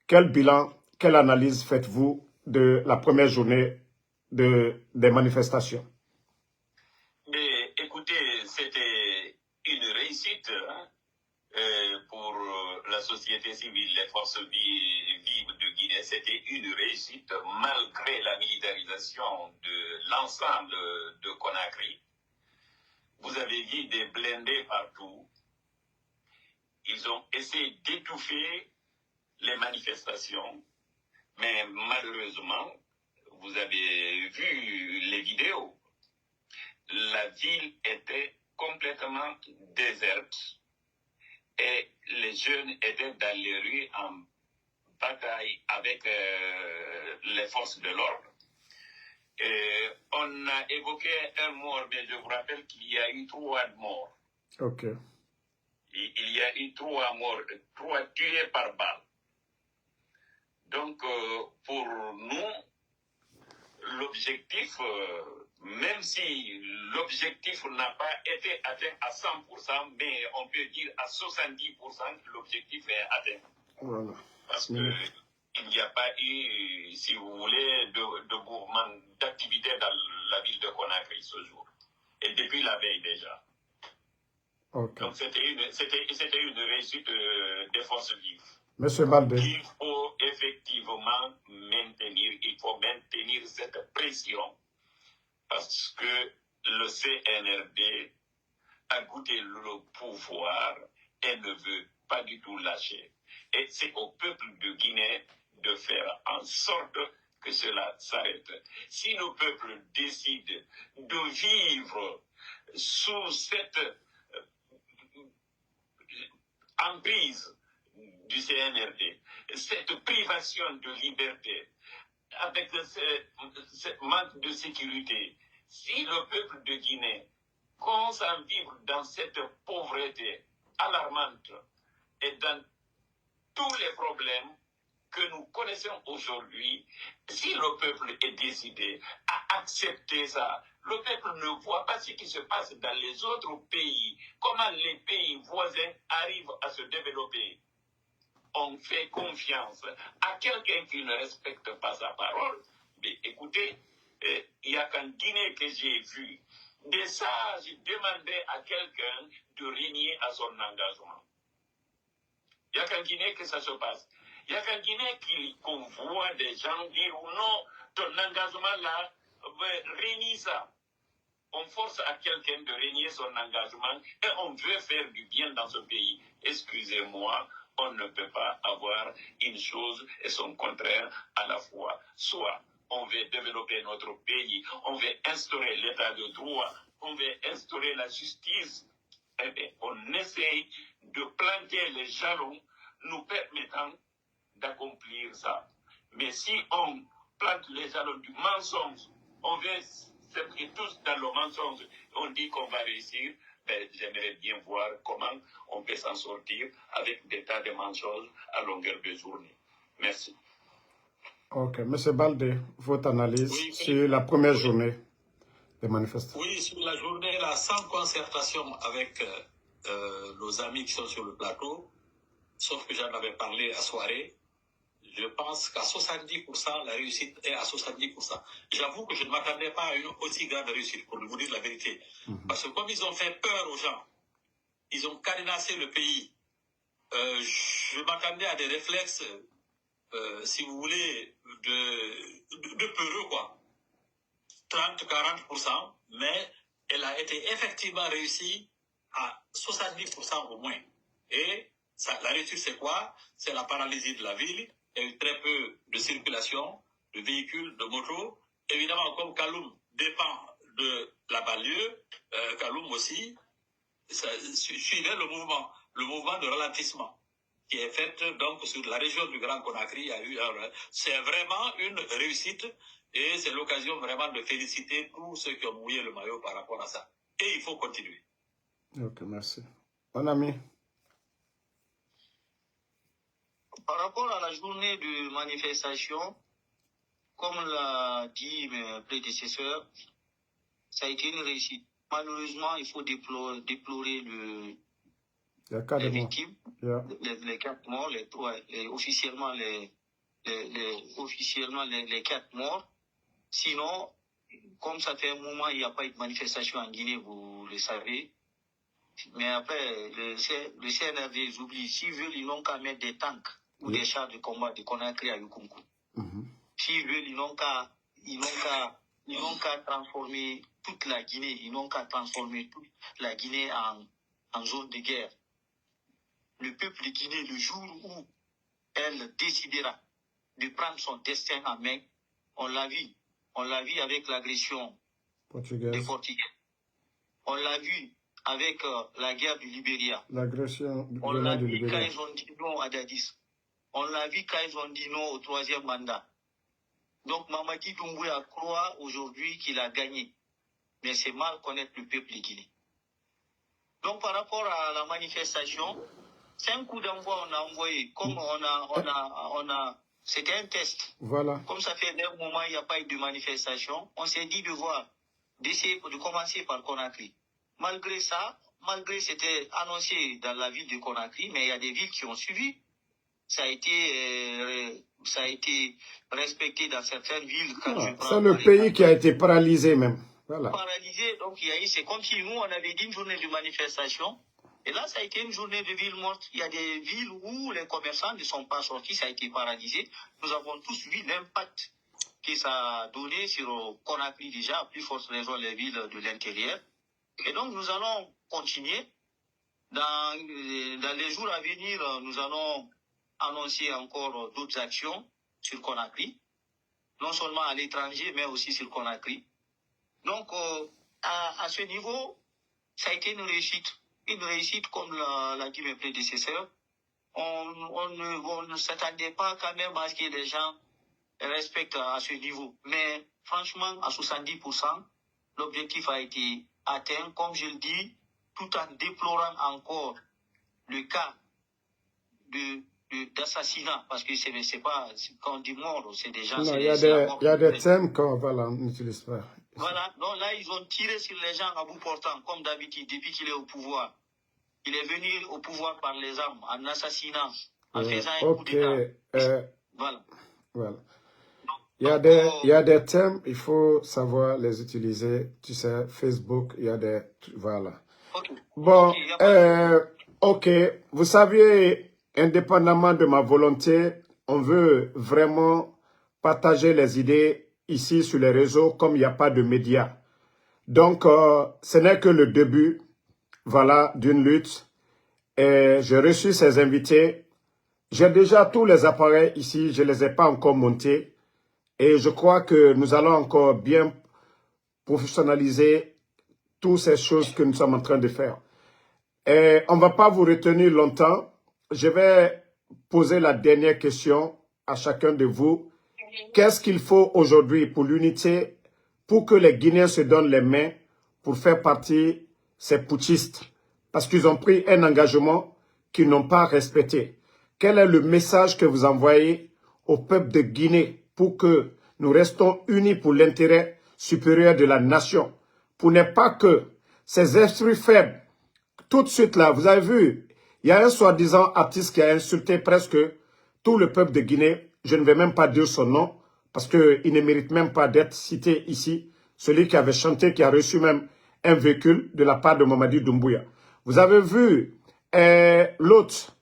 quel bilan, quelle analyse faites-vous de la première journée des manifestations? Mais écoutez, c'était une réussite pour la société civile, les forces vives de Guinée. C'était une réussite malgré la militarisation de l'ensemble de Conakry. Vous avez vu des blindés partout. Ils ont essayé d'étouffer les manifestations, mais malheureusement, vous avez vu les vidéos. La ville était complètement déserte et les jeunes étaient dans les rues en bataille avec les forces de l'ordre. On a évoqué un mort, mais je vous rappelle qu'il y a eu 3 morts. Ok. Il y a eu 3 morts, 3 tués par balle. Donc, pour nous, l'objectif, même si l'objectif n'a pas été atteint à 100%, mais on peut dire à 70%, l'objectif est atteint. Voilà. Parce que il n'y a pas eu, si vous voulez, de mouvement d'activité dans la ville de Conakry ce jour. Et depuis la veille déjà. Ok. Donc c'était une réussite des forces vives. Monsieur Baldé. Il faut effectivement maintenir cette pression parce que le CNRD a goûté le pouvoir et ne veut pas du tout lâcher. Et c'est au peuple de Guinée de faire en sorte que cela s'arrête. Si le peuple décide de vivre sous cette emprise du CNRD, cette privation de liberté, avec ce manque de sécurité, si le peuple de Guinée commence à vivre dans cette pauvreté alarmante et dans tous les problèmes que nous connaissons aujourd'hui, si le peuple est décidé à accepter ça, le peuple ne voit pas ce qui se passe dans les autres pays, comment les pays voisins arrivent à se développer. On fait confiance à quelqu'un qui ne respecte pas sa parole. Mais écoutez, il n'y a qu'en Guinée que j'ai vu des sages demander à quelqu'un de régner à son engagement. Il n'y a qu'en Guinée que ça se passe. Il n'y a qu'en Guinée qu'on voit des gens dire non, ton engagement là, renie ça. On force à quelqu'un de régner son engagement et on veut faire du bien dans ce pays. Excusez-moi, on ne peut pas avoir une chose et son contraire à la fois. Soit on veut développer notre pays, on veut instaurer l'état de droit, on veut instaurer la justice. Eh bien, on essaye de planter les jalons nous permettant d'accomplir ça. Mais si on plante les jalons du mensonge, on veut s'être tous dans le mensonge, on dit qu'on va réussir, ben, j'aimerais bien voir comment on peut s'en sortir avec des tas de mensonges à longueur de journée. Merci. Ok, Monsieur Baldé, votre analyse sur la première journée des manifestations. Oui, sur la journée, là, sans concertation avec nos amis qui sont sur le plateau, sauf que j'en avais parlé à soirée, je pense qu'à 70%, la réussite est à 70%. J'avoue que je ne m'attendais pas à une aussi grande réussite, pour vous dire la vérité. Parce que comme ils ont fait peur aux gens, ils ont cadenassé le pays, je m'attendais à des réflexes, si vous voulez, de peureux, quoi. 30-40%, mais elle a été effectivement réussie à 70% au moins. Et ça, la réussite, c'est quoi? C'est la paralysie de la ville. Il y a eu très peu de circulation, de véhicules, de motos. Évidemment, comme Kaloum dépend de la banlieue, Kaloum aussi suivait le mouvement de ralentissement qui est fait donc sur la région du Grand Conakry. C'est vraiment une réussite et c'est l'occasion vraiment de féliciter tous ceux qui ont mouillé le maillot par rapport à ça. Et il faut continuer. Ok, merci. Mon ami. Par rapport à la journée de manifestation, comme l'a dit mes prédécesseurs, ça a été une réussite. Malheureusement, il faut déplorer les victimes, les 4 morts, officiellement les 4 morts. Sinon, comme ça fait un moment, il n'y a pas eu de manifestation en Guinée, vous le savez. Mais après, le CNRD, ils oublient. S'ils veulent, ils n'ont qu'à mettre des tanks ou des chars de combat de Conakry à Yukunku. S'ils veulent, ils n'ont qu'à transformer toute la Guinée. Ils n'ont qu'à transformer toute la Guinée en zone de guerre. Le peuple de Guinée, le jour où elle décidera de prendre son destin en main, on l'a vu. On l'a vu avec l'agression des Portugais. On l'a vu avec la guerre du Libéria. On l'a vu quand ils ont dit non à Dadis. On l'a vu quand ils ont dit non au 3e mandat. Donc Mamadi Doumbouya croit aujourd'hui qu'il a gagné. Mais c'est mal connaître le peuple guinéen. Donc par rapport à la manifestation, c'est un coup d'envoi on a envoyé. Comme c'était un test. Voilà. Comme ça fait un moment, il n'y a pas eu de manifestation, on s'est dit d'essayer de commencer par Conakry. Malgré ça, c'était annoncé dans la ville de Conakry, mais il y a des villes qui ont suivi. Ça a été respecté dans certaines villes. C'est le pays qui a été paralysé même. Voilà. Paralysé, donc c'est comme si nous, on avait dit une journée de manifestation. Et là, ça a été une journée de ville morte. Il y a des villes où les commerçants ne sont pas sortis, ça a été paralysé. Nous avons tous vu l'impact que ça a donné sur Conakry déjà, à plus forte raison les villes de l'intérieur. Et donc, nous allons continuer. Dans les jours à venir, nous allons annoncer encore d'autres actions sur Conakry. Non seulement à l'étranger, mais aussi sur Conakry. Donc, à ce niveau, ça a été une réussite. Une réussite comme l'a dit mes prédécesseurs. On ne s'attendait pas quand même à ce que les gens respectent à ce niveau. Mais franchement, à 70%, l'objectif a été atteint, comme je le dis, tout en déplorant encore le cas d'assassinat, parce que c'est pas, quand on dit mort, c'est des gens... Non, il y a des thèmes qu'on n'utilise pas. Voilà, donc là, ils ont tiré sur les gens à bout portant, comme d'habitude, depuis qu'il est au pouvoir. Il est venu au pouvoir par les armes, en assassinant, en faisant un coup d'État. Voilà. Il y a des thèmes, il faut savoir les utiliser. Tu sais, Facebook, il y a des... Voilà. Okay. Bon, ok. Vous savez, indépendamment de ma volonté, on veut vraiment partager les idées ici sur les réseaux, comme il n'y a pas de médias. Donc, ce n'est que le début, voilà, d'une lutte. Et j'ai reçu ces invités. J'ai déjà tous les appareils ici, je ne les ai pas encore montés. Et je crois que nous allons encore bien professionnaliser toutes ces choses que nous sommes en train de faire. Et on ne va pas vous retenir longtemps. Je vais poser la dernière question à chacun de vous. Qu'est-ce qu'il faut aujourd'hui pour l'unité, pour que les Guinéens se donnent les mains pour faire partie ces putschistes? Parce qu'ils ont pris un engagement qu'ils n'ont pas respecté. Quel est le message que vous envoyez au peuple de Guinée pour que nous restons unis pour l'intérêt supérieur de la nation? Pour ne pas que ces esprits faibles, tout de suite là, vous avez vu, il y a un soi-disant artiste qui a insulté presque tout le peuple de Guinée. Je ne vais même pas dire son nom parce qu'il ne mérite même pas d'être cité ici. Celui qui avait chanté, qui a reçu même un véhicule de la part de Mamadi Doumbouya. Vous avez vu l'autre,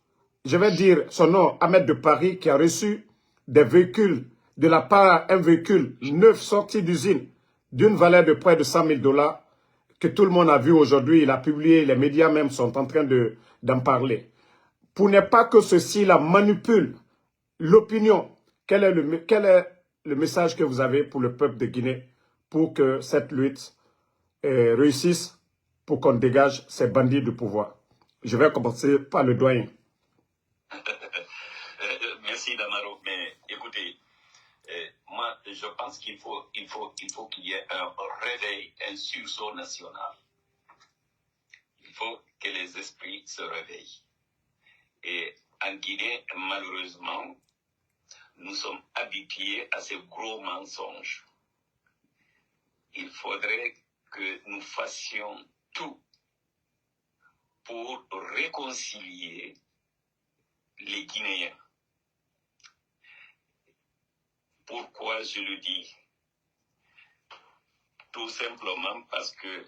je vais dire son nom, Ahmed de Paris, qui a reçu des véhicules de la part, un véhicule neuf sorti d'usine d'une valeur de près de 100 000 $, que tout le monde a vu aujourd'hui, il a publié, les médias même sont en train d'en parler. Pour ne pas que ceci-là manipule l'opinion, quel est le message que vous avez pour le peuple de Guinée pour que cette lutte réussisse, pour qu'on dégage ces bandits du pouvoir? Je vais commencer par le doyen. Merci Damaro, mais écoutez, moi je pense qu'il faut qu'il y ait un réveil, un sursaut national. Il faut que les esprits se réveillent. Et en Guinée, malheureusement, nous sommes habitués à ces gros mensonges. Il faudrait que nous fassions tout pour réconcilier les Guinéens. Pourquoi je le dis? Tout simplement parce que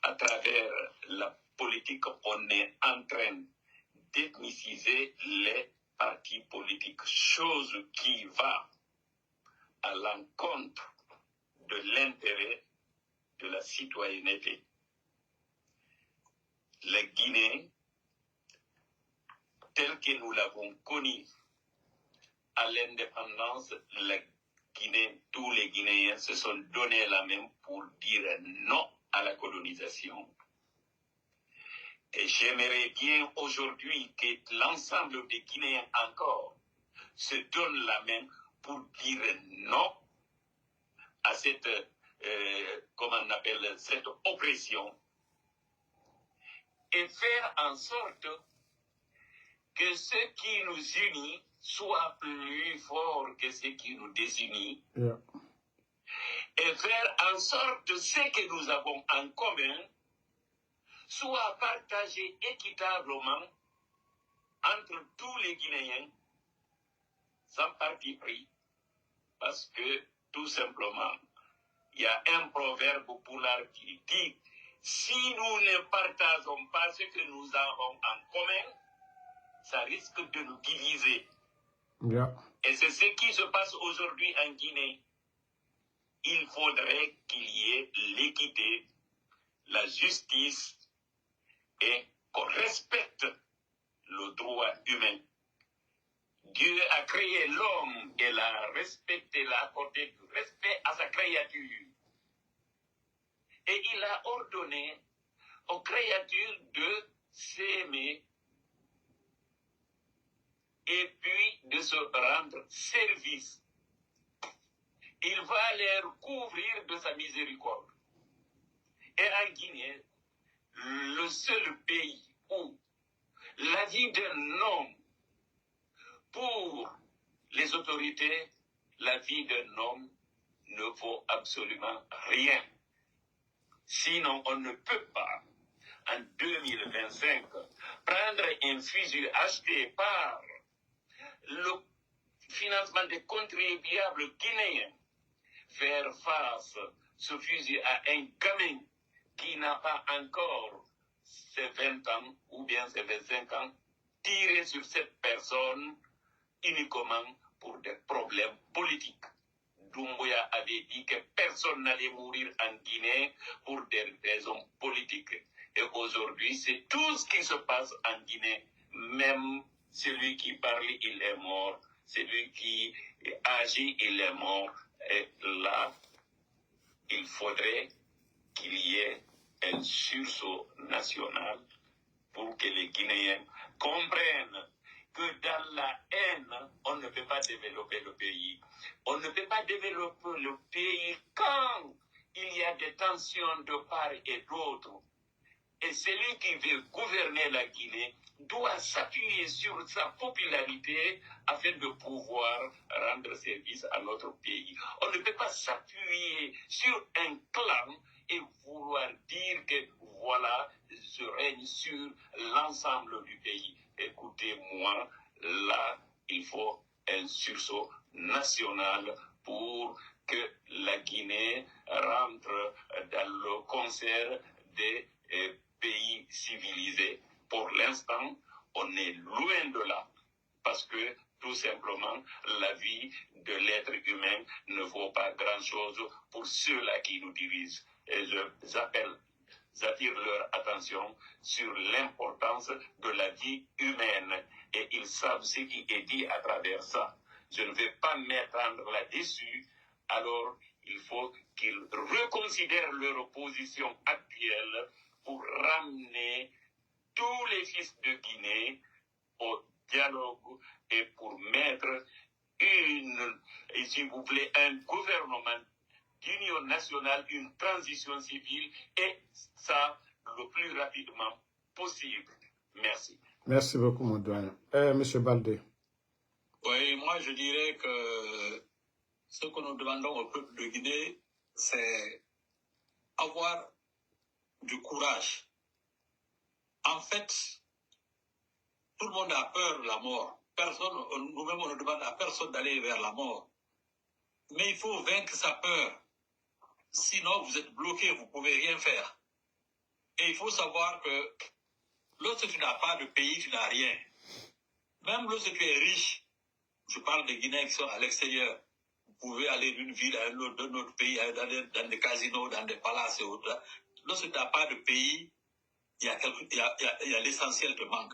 à travers la politique, on est en train d'ethniciser les partis politiques, chose qui va à l'encontre de l'intérêt de la citoyenneté. La Guinée, telle que nous l'avons connue à l'indépendance, la Guinée, tous les Guinéens se sont donné la main pour dire non à la colonisation. Et j'aimerais bien aujourd'hui que l'ensemble des Guinéens encore se donnent la main pour dire non à cette, comment on appelle, cette oppression et faire en sorte que ce qui nous unit soit plus fort que ce qui nous désunit. Yeah. Et faire en sorte que ce que nous avons en commun soit partagé équitablement entre tous les Guinéens, sans parti pris, parce que tout simplement, il y a un proverbe poulard qui dit « Si nous ne partageons pas ce que nous avons en commun, ça risque de nous diviser. » Yeah. Et c'est ce qui se passe aujourd'hui en Guinée. Il faudrait qu'il y ait l'équité, la justice et qu'on respecte le droit humain. Dieu a créé l'homme et l'a respecté, l'a accordé du respect à sa créature. Et il a ordonné aux créatures de s'aimer et puis de se rendre service. Il va les couvrir de sa miséricorde. Et en Guinée, le seul pays où la vie d'un homme, pour les autorités, la vie d'un homme ne vaut absolument rien. Sinon, on ne peut pas, en 2025, prendre un fusil acheté par le financement des contribuables guinéens, faire face ce fusil à un gamin qui n'a pas encore ses 20 ans ou bien ses 25 ans, tirer sur cette personne uniquement pour des problèmes politiques. Doumbouya avait dit que personne n'allait mourir en Guinée pour des raisons politiques. Et aujourd'hui, c'est tout ce qui se passe en Guinée. Même celui qui parle, il est mort. Celui qui agit, il est mort. Et là, il faudrait qu'il y ait un sursaut national pour que les Guinéens comprennent que dans la haine, on ne peut pas développer le pays. On ne peut pas développer le pays quand il y a des tensions de part et d'autre. Et celui qui veut gouverner la Guinée doit s'appuyer sur sa popularité afin de pouvoir rendre service à notre pays. On ne peut pas s'appuyer sur un clan et vouloir dire que voilà, je règne sur l'ensemble du pays. Écoutez-moi, là, il faut un sursaut national pour que la Guinée rentre dans le concert des pays civilisés. Pour l'instant, on est loin de là, parce que tout simplement, la vie de l'être humain ne vaut pas grand-chose pour ceux-là qui nous dirigent. Et j'attire leur attention sur l'importance de la vie humaine. Et ils savent ce qui est dit à travers ça. Je ne vais pas m'étendre là-dessus. Alors, il faut qu'ils reconsidèrent leur position actuelle pour ramener tous les fils de Guinée au dialogue et pour mettre s'il vous plaît, un gouvernement d'union nationale, une transition civile, et ça le plus rapidement possible. Merci. Merci beaucoup, mon doyen. Monsieur Baldé. Oui, moi je dirais que ce que nous demandons au peuple de Guinée, c'est avoir du courage. En fait, tout le monde a peur de la mort. Personne, nous-mêmes, on ne demande à personne d'aller vers la mort. Mais il faut vaincre sa peur. Sinon, vous êtes bloqué, vous ne pouvez rien faire. Et il faut savoir que lorsque tu n'as pas de pays, tu n'as rien. Même lorsque tu es riche, je parle des Guinéens qui sont à l'extérieur, vous pouvez aller d'une ville à une autre, d'un autre pays, aller dans des casinos, dans des palaces et autres. Lorsque tu n'as pas de pays, il y a l'essentiel te manque.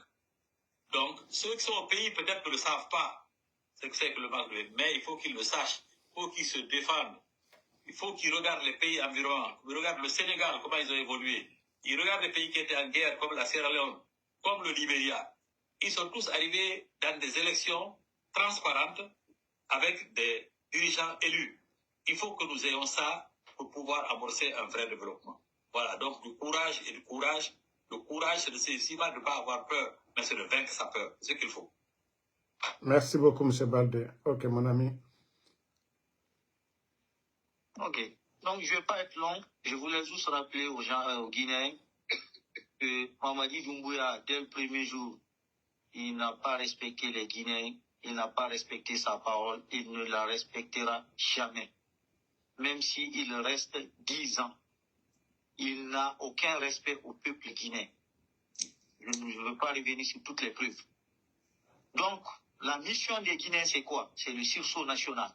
Donc, ceux qui sont au pays peut-être ne le savent pas, ce que c'est que le manque de... Mais il faut qu'ils le sachent, il faut qu'ils se défendent. Il faut qu'ils regardent les pays environnants. Ils regardent le Sénégal, comment ils ont évolué. Ils regardent les pays qui étaient en guerre, comme la Sierra Leone, comme le Libéria. Ils sont tous arrivés dans des élections transparentes avec des dirigeants élus. Il faut que nous ayons ça pour pouvoir amorcer un vrai développement. Voilà, donc du courage et du courage. Le courage, c'est de ne pas avoir peur, mais c'est de vaincre sa peur. C'est ce qu'il faut. Merci beaucoup, M. Baldé. Ok, mon ami. Ok. Donc, je ne vais pas être long. Je voulais juste rappeler aux gens, aux Guinéens, que Mamadi Doumbouya, dès le premier jour, il n'a pas respecté les Guinéens, il n'a pas respecté sa parole, il ne la respectera jamais. Même s'il reste 10 ans, il n'a aucun respect au peuple guinéen. Je ne veux pas revenir sur toutes les preuves. Donc, la mission des Guinéens, c'est quoi? C'est le sursaut national.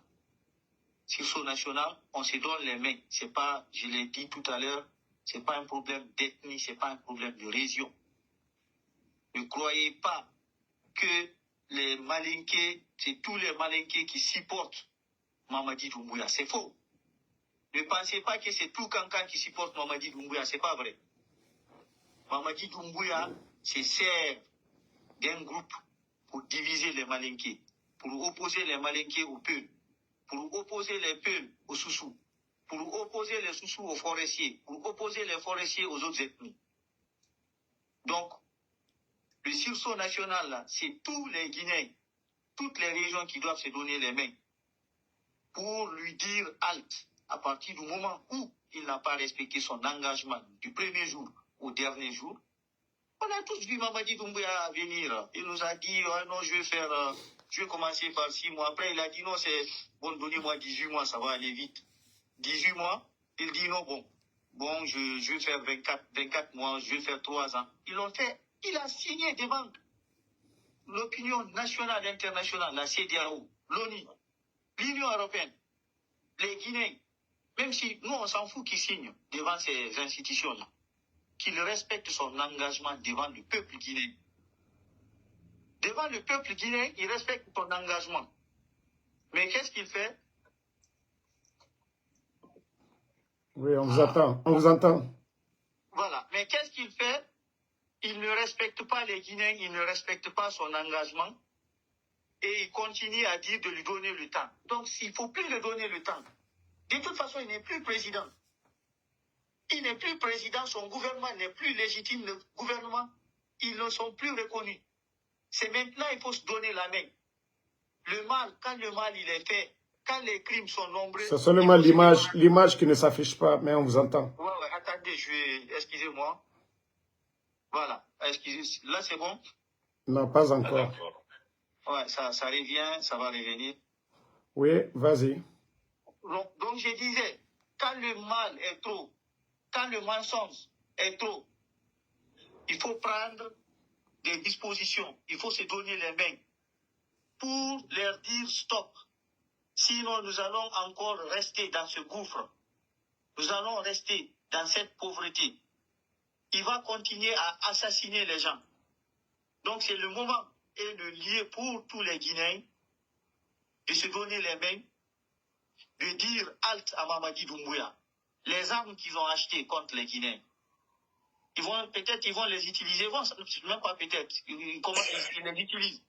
Sursaut national, on se donne les mains. C'est pas, je l'ai dit tout à l'heure, c'est pas un problème d'ethnie, c'est pas un problème de région. Ne croyez pas que les Malinqués, c'est tous les Malinqués qui supportent Mamadi Doumbouya. C'est faux. Ne pensez pas que c'est tout Kankan qui supporte Mamadi Doumbouya. C'est pas vrai. Mamadi Doumbouya se sert d'un groupe pour diviser les Malinqués, pour opposer les Malinqués aux Peuls, pour opposer les Peuls aux Soussous, pour opposer les Soussous aux forestiers, pour opposer les forestiers aux autres ethnies. Donc, le sursaut national, là, c'est tous les Guinéens, toutes les régions qui doivent se donner les mains pour lui dire halte à partir du moment où il n'a pas respecté son engagement du premier jour au dernier jour. On a tous vu Mamadi Doumbouya venir. Il nous a dit, oh non, je vais commencer par 6 mois. Après, il a dit, non, c'est bon, donnez-moi 18 mois, ça va aller vite. 18 mois, il dit, non, bon, je vais faire 24 mois, je vais faire 3 ans. Ils l'ont fait. Il a signé devant l'opinion nationale et internationale, la CEDEAO, l'ONU, l'Union européenne, les Guinéens. Même si nous, on s'en fout qu'ils signent devant ces institutions-là, qu'il respecte son engagement devant le peuple guinéen. Devant le peuple guinéen, il respecte son engagement. Mais qu'est-ce qu'il fait? Oui, on vous attend. On vous entend. Voilà. Mais qu'est-ce qu'il fait? Il ne respecte pas les Guinéens, il ne respecte pas son engagement. Et il continue à dire de lui donner le temps. Donc, s'il ne faut plus lui donner le temps. De toute façon, il n'est plus président. Il n'est plus président, son gouvernement n'est plus légitime, le gouvernement, ils ne sont plus reconnus. C'est maintenant qu'il faut se donner la main. Le mal, quand le mal il est fait, quand les crimes sont nombreux... C'est seulement l'image qui ne s'affiche pas, mais on vous entend. Ouais, attendez, excusez-moi. Voilà, excusez, là c'est bon? Non, pas encore. Ouais, ça revient, ça va revenir. Oui, vas-y. Donc je disais, quand le mal est trop, quand le mensonge est trop, il faut prendre des dispositions, il faut se donner les mains pour leur dire stop. Sinon, nous allons encore rester dans ce gouffre. Nous allons rester dans cette pauvreté. Il va continuer à assassiner les gens. Donc, c'est le moment et le lieu pour tous les Guinéens de se donner les mains, de dire halte à Mamadi Doumbouya. Les armes qu'ils ont achetées contre les Guinéens, peut-être ils vont les utiliser, même pas peut-être, ils les utilisent.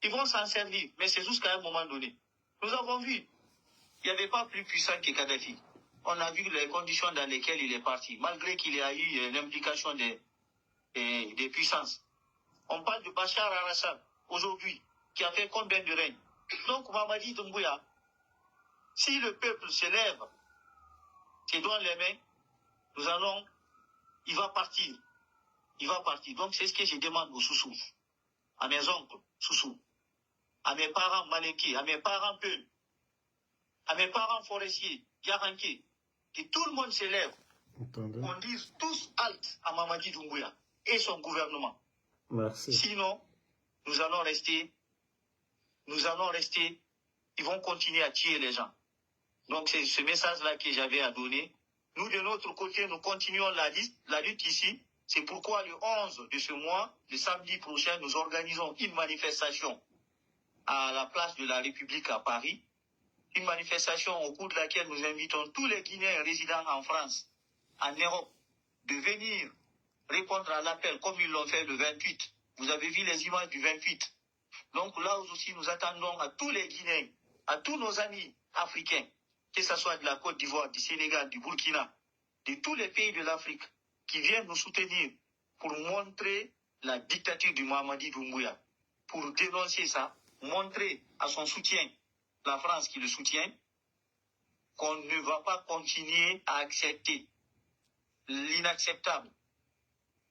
Ils vont s'en servir, mais c'est jusqu'à un moment donné. Nous avons vu, il n'y avait pas plus puissant que Kadhafi. On a vu les conditions dans lesquelles il est parti, malgré qu'il y a eu l'implication des puissances. On parle de Bachar al-Assad, aujourd'hui, qui a fait combien de règnes? Donc, Mamadi Doumbouya, si le peuple se lève, se donne les mains, il va partir. Il va partir. Donc, c'est ce que je demande aux Soussous, à mes oncles Soussous, à mes parents Maléki, à mes parents Peul, à mes parents forestiers, Garanké, que tout le monde se lève. On dise tous halte à Mamadi Doumbouya et son gouvernement. Merci. Sinon, nous allons rester, ils vont continuer à tuer les gens. Donc c'est ce message-là que j'avais à donner. Nous, de notre côté, nous continuons la lutte ici. C'est pourquoi le 11 de ce mois, le samedi prochain, nous organisons une manifestation à la place de la République à Paris. Une manifestation au cours de laquelle nous invitons tous les Guinéens résidant en France, en Europe, de venir répondre à l'appel comme ils l'ont fait le 28. Vous avez vu les images du 28. Donc là aussi, nous attendons à tous les Guinéens, à tous nos amis africains, que ce soit de la Côte d'Ivoire, du Sénégal, du Burkina, de tous les pays de l'Afrique, qui viennent nous soutenir pour montrer la dictature du Mamadi Doumbouya, pour dénoncer ça, montrer à son soutien, la France qui le soutient, qu'on ne va pas continuer à accepter l'inacceptable,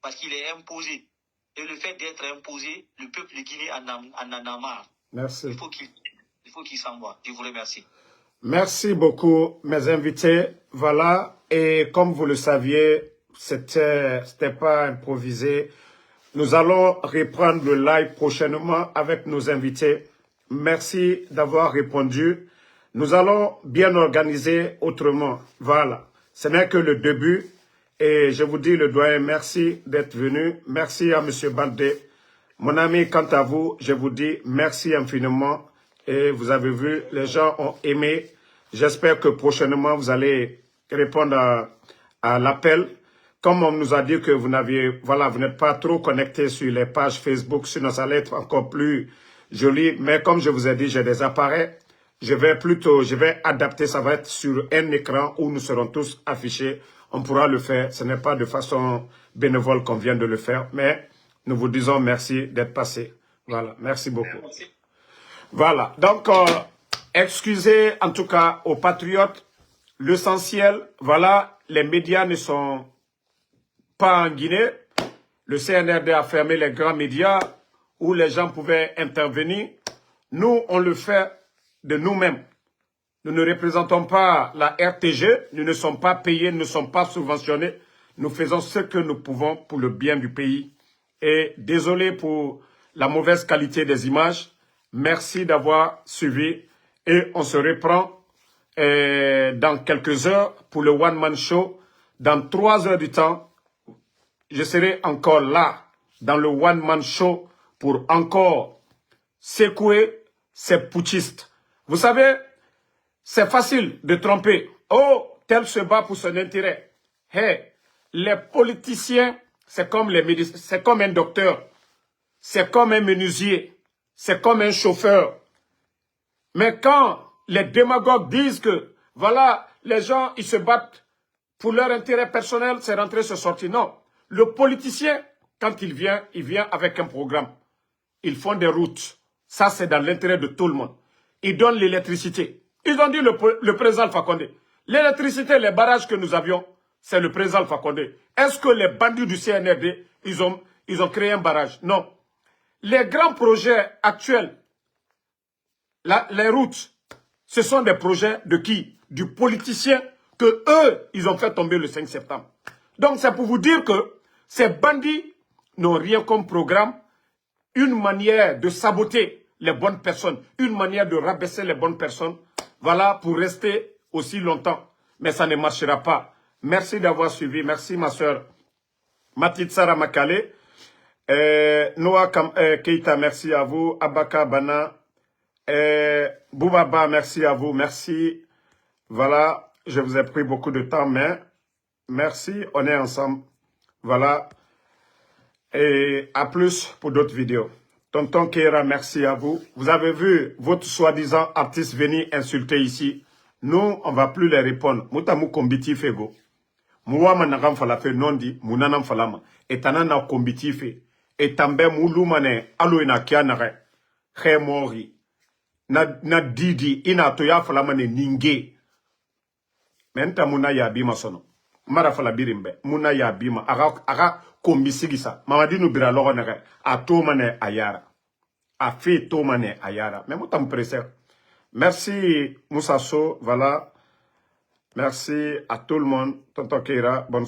parce qu'il est imposé. Et le fait d'être imposé, le peuple de Guinée en a marre. Merci. Il faut qu'il s'envoie. Je vous remercie. Merci beaucoup, mes invités. Voilà, et comme vous le saviez, c'était pas improvisé. Nous allons reprendre le live prochainement avec nos invités. Merci d'avoir répondu. Nous allons bien organiser autrement. Voilà, ce n'est que le début. Et je vous dis, le doyen, merci d'être venu. Merci à M. Baldé. Mon ami, quant à vous, je vous dis merci infiniment. Et vous avez vu, les gens ont aimé. J'espère que prochainement, vous allez répondre à l'appel. Comme on nous a dit que vous n'êtes pas trop connecté sur les pages Facebook, sinon ça allait être encore plus joli. Mais comme je vous ai dit, j'ai des appareils. Je vais adapter, ça va être sur un écran où nous serons tous affichés. On pourra le faire. Ce n'est pas de façon bénévole qu'on vient de le faire, mais nous vous disons merci d'être passé. Voilà, merci beaucoup. Merci. Voilà, donc, excusez en tout cas aux patriotes, l'essentiel, voilà, les médias ne sont pas en Guinée. Le CNRD a fermé les grands médias où les gens pouvaient intervenir. Nous, on le fait de nous-mêmes. Nous ne représentons pas la RTG, nous ne sommes pas payés, nous ne sommes pas subventionnés. Nous faisons ce que nous pouvons pour le bien du pays. Et désolé pour la mauvaise qualité des images. Merci d'avoir suivi. Et on se reprend dans quelques heures pour le One Man Show. Dans 3 heures du temps, je serai encore là dans le One Man Show pour encore secouer ces putschistes. Vous savez, c'est facile de tromper. Oh, tel se bat pour son intérêt. Hey, les politiciens, c'est comme les médecins, c'est comme un docteur, c'est comme un menuisier, c'est comme un chauffeur. Mais quand les démagogues disent que, voilà, les gens, ils se battent pour leur intérêt personnel, c'est rentrer, c'est sortir. Non, le politicien, quand il vient avec un programme. Ils font des routes. Ça, c'est dans l'intérêt de tout le monde. Ils donnent l'électricité. Ils ont dit le président Alpha Condé. L'électricité, les barrages que nous avions, c'est le président Alpha Condé. Est-ce que les bandits du CNRD, ils ont créé un barrage? Non. Les grands projets actuels, les routes, ce sont des projets de qui? Du politicien que eux, ils ont fait tomber le 5 septembre. Donc, c'est pour vous dire que ces bandits n'ont rien comme programme, une manière de saboter les bonnes personnes, une manière de rabaisser les bonnes personnes. Voilà, pour rester aussi longtemps. Mais ça ne marchera pas. Merci d'avoir suivi. Merci, ma soeur Matitsara Makale. Noah Keita, merci à vous. Abaka Bana. Boubaba, merci à vous. Merci. Voilà, je vous ai pris beaucoup de temps, mais merci, on est ensemble. Voilà. Et à plus pour d'autres vidéos. Tonton Keira, merci à vous. Vous avez vu votre soi-disant artiste venir insulter ici. Nous, on ne va plus les répondre. Moutamu kombiti fego. Mouama nagam falafe nondi, mounanam falama. Et tanana kombiti fe. Et tambe mouloumane, aloina kianare. Khemori. na didi ina to ya fala mane ninge menta muna ya bima sono mara fala birimbe muna ya bima aga kombisigisa mamadinu bira logo nege a to mane ayara a fait to mane ayara mais mutam pressé. Merci Moussa So, voilà. Merci à tout le monde. Tonton Keira, bonne